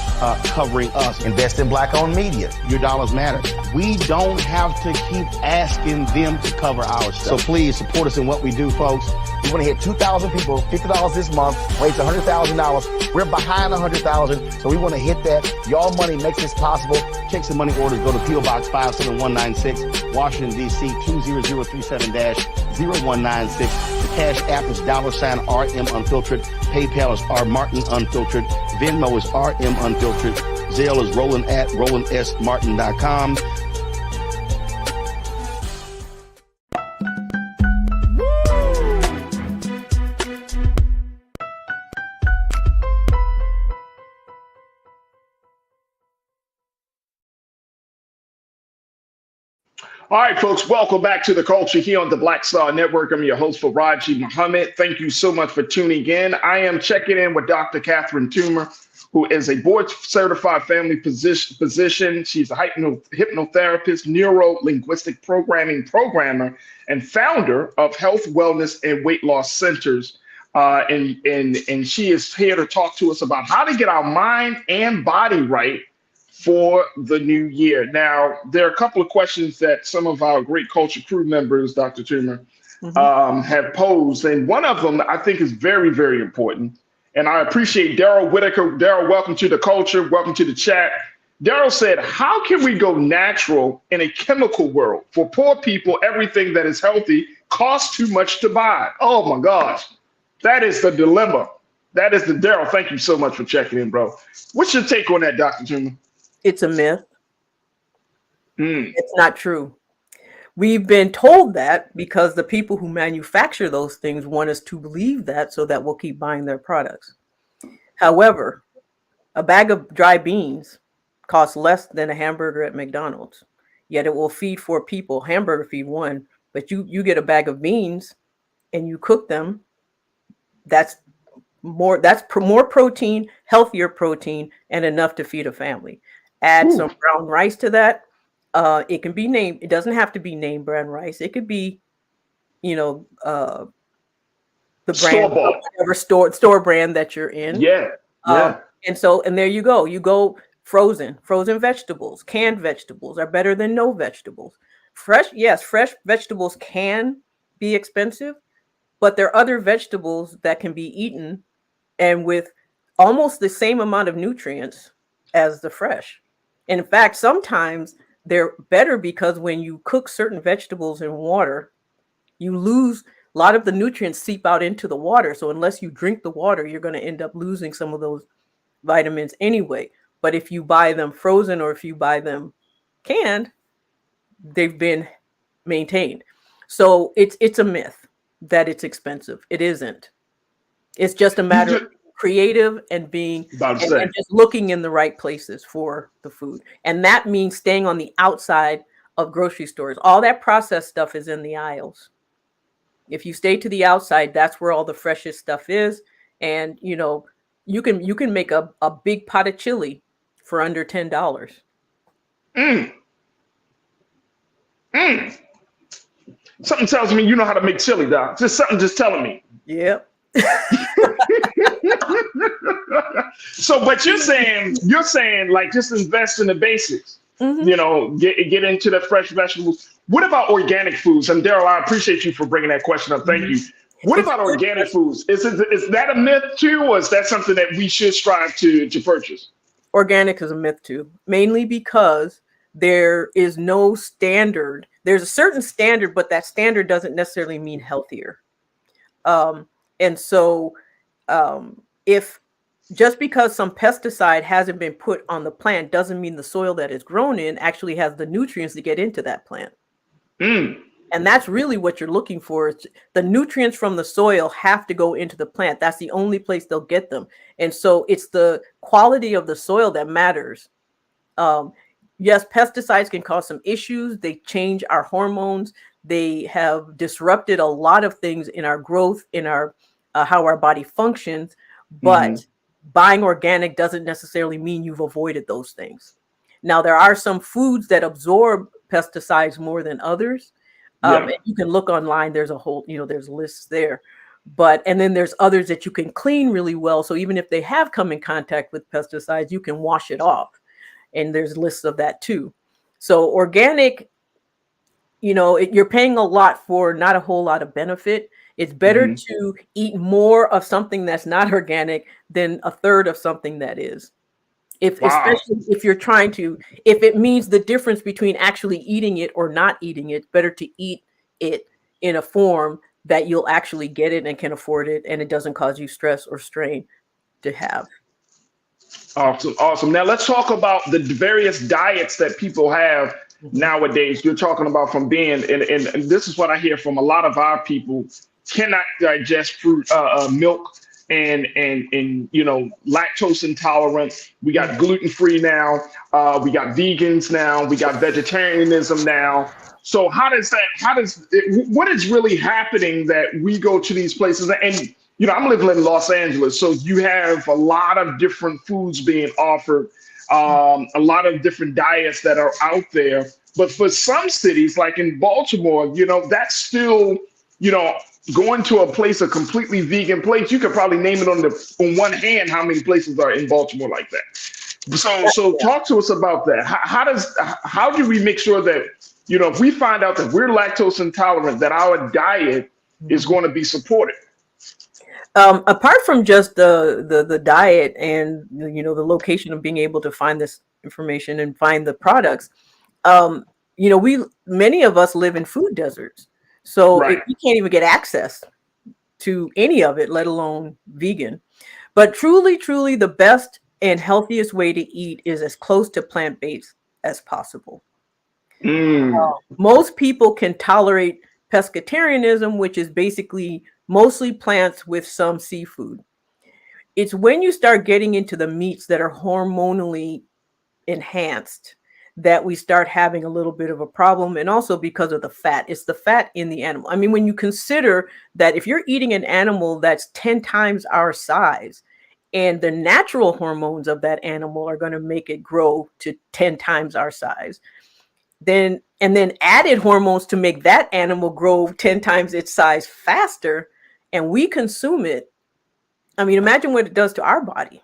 covering us. Invest in Black-owned media. Your dollars matter. We don't have to keep asking them to cover our stuff. So please support us in what we do, folks. We want to hit 2,000 people, $50 this month, raise $100,000. We're behind 100,000, so we want to hit that. Y'all money makes this possible. Check some money orders. Go to P.O. Box 57196, Washington, D.C. 20037-0196. The Cash App is $RM Unfiltered. PayPal is R Martin Unfiltered. Venmo is RM Unfiltered. Zelle is Roland at RolandSMartin.com. All right, folks, welcome back to The Culture here on the Black Star Network. I'm your host, Faraji Muhammad. Thank you so much for tuning in. I am checking in with Dr. Catherine Toomer, who is a board-certified family physician. She's a hypnotherapist, neuro-linguistic programmer, and founder of Health, Wellness, and Weight Loss Centers. And she is here to talk to us about how to get our mind and body right for the new year. Now, there are a couple of questions that some of our great culture crew members, Dr. Toomer, have posed. And one of them I think is very, very important. And I appreciate Daryl Whitaker. Daryl, welcome to the culture. Welcome to the chat. Daryl said, how can we go natural in a chemical world? For poor people, everything that is healthy costs too much to buy. Oh my gosh. That is the dilemma. That is the Daryl. Thank you so much for checking in, bro. What's your take on that, Dr. Toomer? It's a myth. It's not true. We've been told that because the people who manufacture those things want us to believe that so that we'll keep buying their products. However, a bag of dry beans costs less than a hamburger at McDonald's, yet it will feed 4 people. Hamburger feed 1, but you get a bag of beans and you cook them. That's more protein, healthier protein, and enough to feed a family. Add some brown rice to that. It can be named. It doesn't have to be name brand rice. It could be, the brand, whatever store brand that you're in. Yeah. And there you go. You go frozen vegetables, canned vegetables are better than no vegetables. Fresh vegetables can be expensive, but there are other vegetables that can be eaten and with almost the same amount of nutrients as the fresh. In fact, sometimes they're better because when you cook certain vegetables in water, you lose a lot of the nutrients seep out into the water. So unless you drink the water, you're going to end up losing some of those vitamins anyway. But if you buy them frozen or if you buy them canned, they've been maintained. So it's a myth that it's expensive. It isn't. It's just a matter of creative and being and just looking in the right places for the food. And that means staying on the outside of grocery stores. All that processed stuff is in the aisles. If you stay to the outside, that's where all the freshest stuff is. And you can make a big pot of chili for under $10. Something tells me you know how to make chili, Doc. Something telling me. Yep. So, but you're saying like just invest in the basics. Get into the fresh vegetables. What about organic foods? And Daryl, I appreciate you for bringing that question up. Thank you. What about organic foods? Is that a myth too, or is that something that we should strive to purchase? Organic is a myth too, mainly because there is no standard. There's a certain standard, but that standard doesn't necessarily mean healthier. And so if just because some pesticide hasn't been put on the plant doesn't mean the soil that it's grown in actually has the nutrients to get into that plant. And that's really what you're looking for. It's the nutrients from the soil have to go into the plant. That's the only place they'll get them. And so it's the quality of the soil that matters. Yes, pesticides can cause some issues. They change our hormones. They have disrupted a lot of things in our growth, in our how our body functions. But buying organic doesn't necessarily mean you've avoided those things. Now, there are some foods that absorb pesticides more than others. Yeah. And you can look online. There's a whole, there's lists there. And then there's others that you can clean really well. So even if they have come in contact with pesticides, you can wash it off. And there's lists of that too. So organic, you're paying a lot for not a whole lot of benefit. It's better to eat more of something that's not organic than a third of something that is. Especially if you're trying to, if it means the difference between actually eating it or not eating it, better to eat it in a form that you'll actually get it and can afford it, and it doesn't cause you stress or strain to have. Awesome. Now let's talk about the various diets that people have nowadays. You're talking about from being, and this is what I hear from a lot of our people: cannot digest fruit, milk, and lactose intolerant. We got gluten free now. We got vegans now. We got vegetarianism now. So what is really happening that we go to these places and I'm living in Los Angeles, so you have a lot of different foods being offered, a lot of different diets that are out there. But for some cities, like in Baltimore, that's still, going to a place, a completely vegan place. You could probably name it on one hand how many places are in Baltimore like that. So talk to us about that. How do we make sure that, if we find out that we're lactose intolerant, that our diet is going to be supported? Apart from just the diet and the location of being able to find this information and find the products, many of us live in food deserts, so we can't even get access to any of it, let alone vegan. But truly, the best and healthiest way to eat is as close to plant-based as possible. Most people can tolerate pescatarianism, which is basically mostly plants with some seafood. It's when you start getting into the meats that are hormonally enhanced that we start having a little bit of a problem. And also because of the fat, it's the fat in the animal. I mean, when you consider that if you're eating an animal that's 10 times our size, and the natural hormones of that animal are going to make it grow to 10 times our size, and then added hormones to make that animal grow 10 times its size faster, and we consume it. I mean, imagine what it does to our body.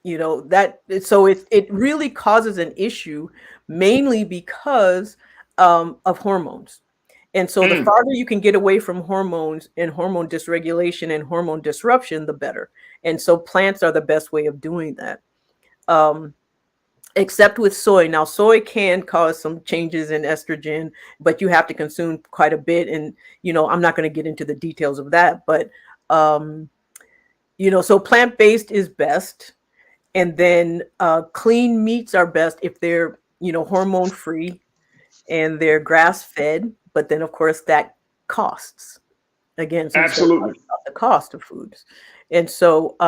So it really causes an issue, mainly because of hormones. And so the farther you can get away from hormones and hormone dysregulation and hormone disruption, the better. And so plants are the best way of doing that. Except with soy. Now, soy can cause some changes in estrogen, but you have to consume quite a bit. And, I'm not going to get into the details of that, but, so plant-based is best. And then clean meats are best if they're, hormone-free and they're grass-fed. But then, of course, that costs. Again, so absolutely the cost of foods. And so,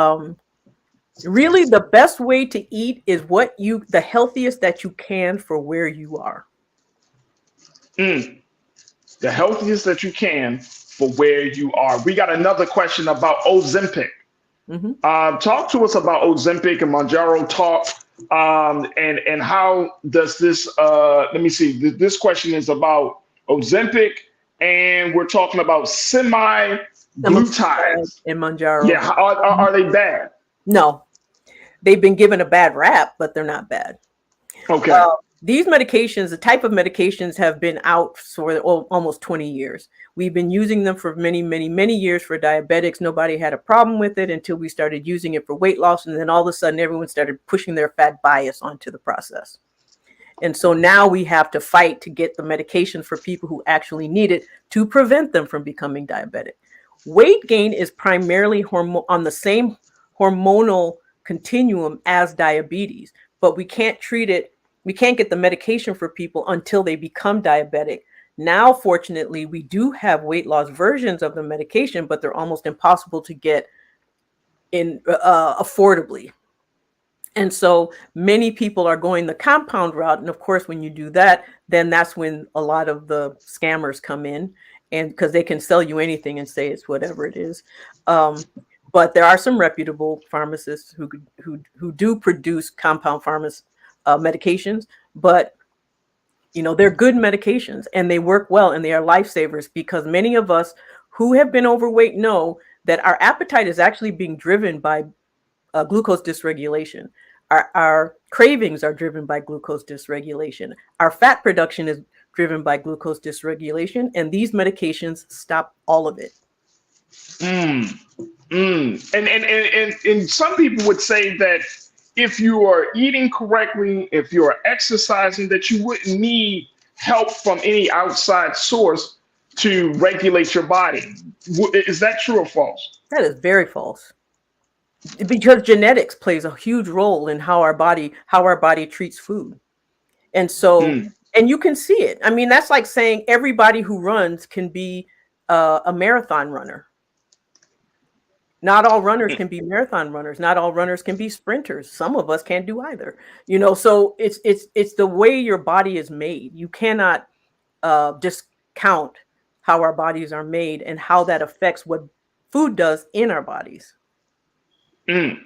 really, the best way to eat is the healthiest that you can for where you are. The healthiest that you can for where you are. We got another question about Ozempic. Talk to us about Ozempic and Mounjaro talk. And how does this, let me see, this question is about Ozempic, and we're talking about semi-glutides. And Mounjaro. Yeah, are they bad? No, they've been given a bad rap, but they're not bad. Okay. These medications, the type of medications, have been out for almost 20 years. We've been using them for many, many, many years for diabetics. Nobody had a problem with it until we started using it for weight loss. And then all of a sudden, everyone started pushing their fat bias onto the process. And so now we have to fight to get the medication for people who actually need it to prevent them from becoming diabetic. Weight gain is primarily on the same hormonal continuum as diabetes, but we can't treat it. We can't get the medication for people until they become diabetic. Now, fortunately, we do have weight loss versions of the medication, but they're almost impossible to get in affordably. And so many people are going the compound route. And of course, when you do that, then that's when a lot of the scammers come in, and because they can sell you anything and say it's whatever it is. But there are some reputable pharmacists who do produce compound medications, but You know, they're good medications and they work well and they are lifesavers, because many of us who have been overweight know that our appetite is actually being driven by glucose dysregulation. Our cravings are driven by glucose dysregulation. Our fat production is driven by glucose dysregulation, and these medications stop all of it. And some people would say that if you are eating correctly, if you are exercising, that you wouldn't need help from any outside source to regulate your body. Is that true or false? That is very false. Because genetics plays a huge role in how our body treats food. And so, and you can see it. I mean, that's like saying everybody who runs can be a marathon runner. Not all runners can be marathon runners. Not all runners can be sprinters. Some of us can't do either. You know, so it's the way your body is made. You cannot discount how our bodies are made and how that affects what food does in our bodies. We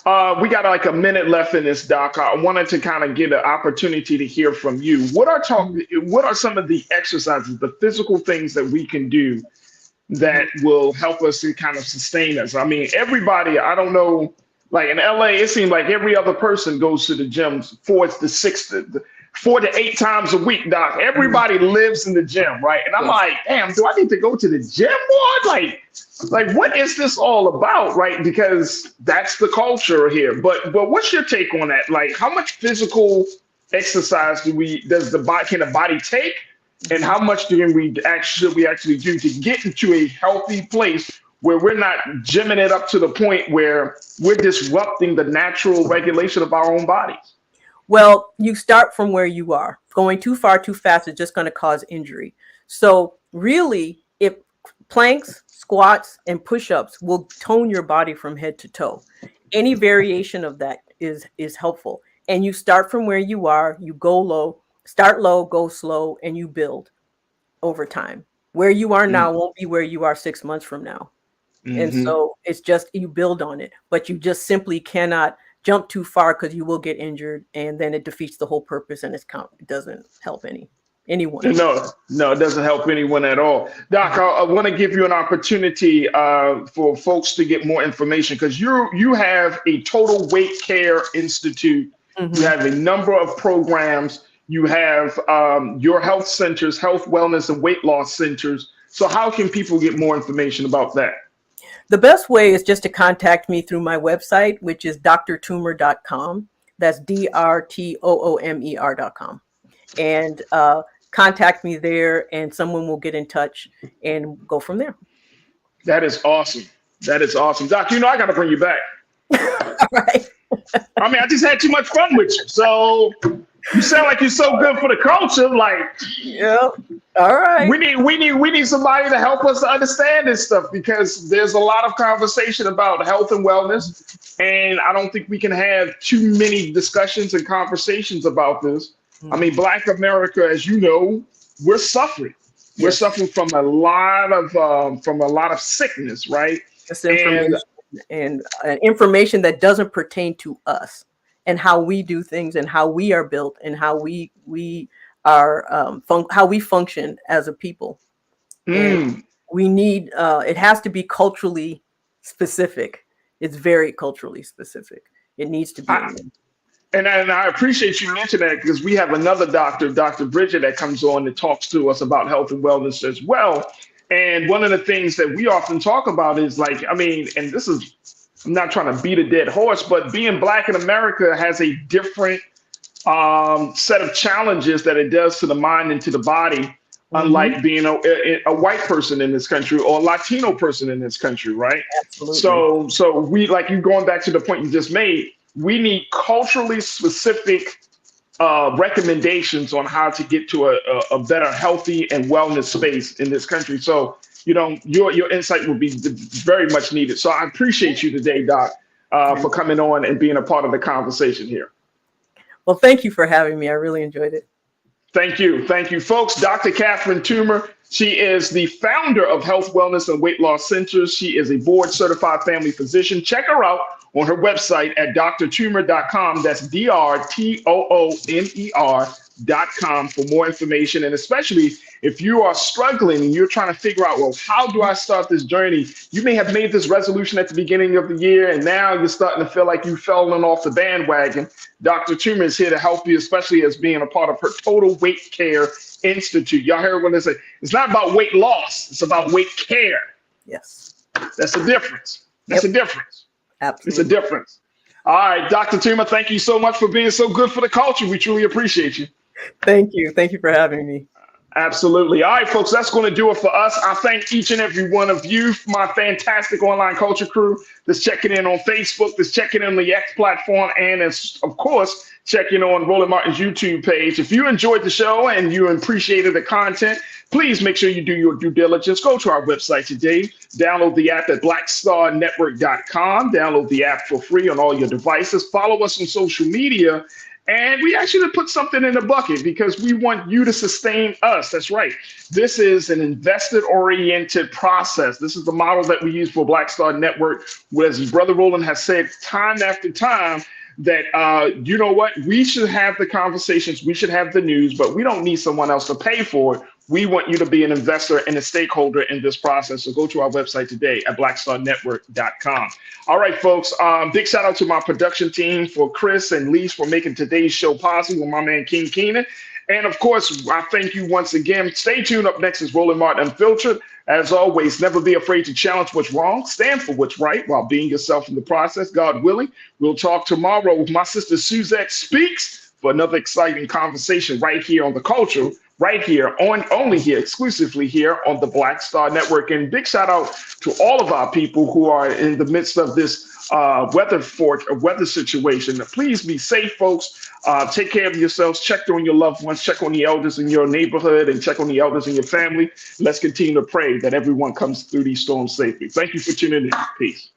got like a minute left in this, Doc. I wanted to kind of get an opportunity to hear from you. What are some of the exercises, the physical things that we can do that will help us to kind of sustain us? I mean, everybody, I don't know, like in LA, it seems like every other person goes to the gym 4 to 8 times a week, Doc. Everybody lives in the gym, right? And I'm like, damn, do I need to go to the gym more? Like what is this all about, right? Because that's the culture here. But what's your take on that? Like, how much physical exercise can the body take? And how much should we actually do to get into a healthy place where we're not gymming it up to the point where we're disrupting the natural regulation of our own bodies? Well, you start from where you are. Going too far, too fast is just going to cause injury. So really, if planks, squats, and push-ups will tone your body from head to toe. Any variation of that is helpful. And you start from where you are, you go low, start low, go slow, and you build over time. Where you are now won't be where you are 6 months from now. And so it's just, you build on it, but you just simply cannot jump too far because you will get injured, and then it defeats the whole purpose, and it doesn't help anyone. No, it doesn't help anyone at all. Doc, I want to give you an opportunity for folks to get more information, because you have a Total Weight Care Institute. You have a number of programs. You have your health centers, health, wellness, and weight loss centers. So how can people get more information about that? The best way is just to contact me through my website, which is drtoomer.com. That's drtoomer.com. And contact me there, and someone will get in touch and go from there. That is awesome. That is awesome. Doc, I got to bring you back. All right. I mean, I just had too much fun with you. So you sound like you're so good for the culture. Like, yeah. All right. We need somebody to help us to understand this stuff, because there's a lot of conversation about health and wellness, and I don't think we can have too many discussions and conversations about this. I mean, Black America, as you know, we're suffering. Yes. We're suffering from a lot of sickness, right? And information that doesn't pertain to us and how we do things and how we are built and how we are how we function as a people. And we need it has to be culturally specific. It's very culturally specific. It needs to be. And I appreciate you mentioning that, because we have another doctor, Dr. Bridget, that comes on and talks to us about health and wellness as well. And one of the things that we often talk about is, like, I mean, and this is, I'm not trying to beat a dead horse, but being Black in America has a different set of challenges that it does to the mind and to the body, unlike being a white person in this country or a Latino person in this country, right? Absolutely. So we, like, you going back to the point you just made, we need culturally specific recommendations on how to get to a better healthy and wellness space in this country. So, your insight will be very much needed. So I appreciate you today, Doc, for coming on and being a part of the conversation here. Well, thank you for having me. I really enjoyed it. Thank you. Thank you, folks. Dr. Catherine Toomer, she is the founder of Health, Wellness, and Weight Loss Centers. She is a board-certified family physician. Check her out on her website at drtoomer.com. That's drtoomer.com. blackstardnetwork.com for more information. And especially if you are struggling and you're trying to figure out, well, how do I start this journey? You may have made this resolution at the beginning of the year, and now you're starting to feel like you've fallen off the bandwagon. Dr. Toomer is here to help you, especially as being a part of her Total Weight Care Institute. Y'all heard what they say. It's not about weight loss. It's about weight care. Yes. That's a difference. That's a difference. Absolutely. It's a difference. All right, Dr. Toomer, thank you so much for being so good for the culture. We truly appreciate you. Thank you. Thank you for having me. Absolutely. All right, folks, that's going to do it for us. I thank each and every one of you, my fantastic online culture crew that's checking in on Facebook, that's checking in on the X platform, and is, of course, checking on Roland Martin's YouTube page. If you enjoyed the show and you appreciated the content, please make sure you do your due diligence. Go to our website today. Download the app at blackstarnetwork.com. Download the app for free on all your devices. Follow us on social media. And we actually put something in the bucket because we want you to sustain us. That's right. This is an investor-oriented process. This is the model that we use for Black Star Network, where, as Brother Roland has said time after time, that, you know what, we should have the conversations, we should have the news, but we don't need someone else to pay for it. We want you to be an investor and a stakeholder in this process. So go to our website today at blackstarnetwork.com. All right, folks, big shout out to my production team, for Chris and Lise for making today's show possible, with my man King Keenan. And of course, I thank you once again. Stay tuned. Up next is Roland Martin Unfiltered. As always, never be afraid to challenge what's wrong, stand for what's right while being yourself in the process. God willing, we'll talk tomorrow with my sister Suzette Speaks for another exciting conversation right here on The Culture, right here on only here, exclusively here on the Black Star Network. And big shout out to all of our people who are in the midst of this weather situation. Please be safe, folks. Take care of yourselves. Check on your loved ones. Check on the elders in your neighborhood and check on the elders in your family. Let's continue to pray that everyone comes through these storms safely. Thank you for tuning in. Peace.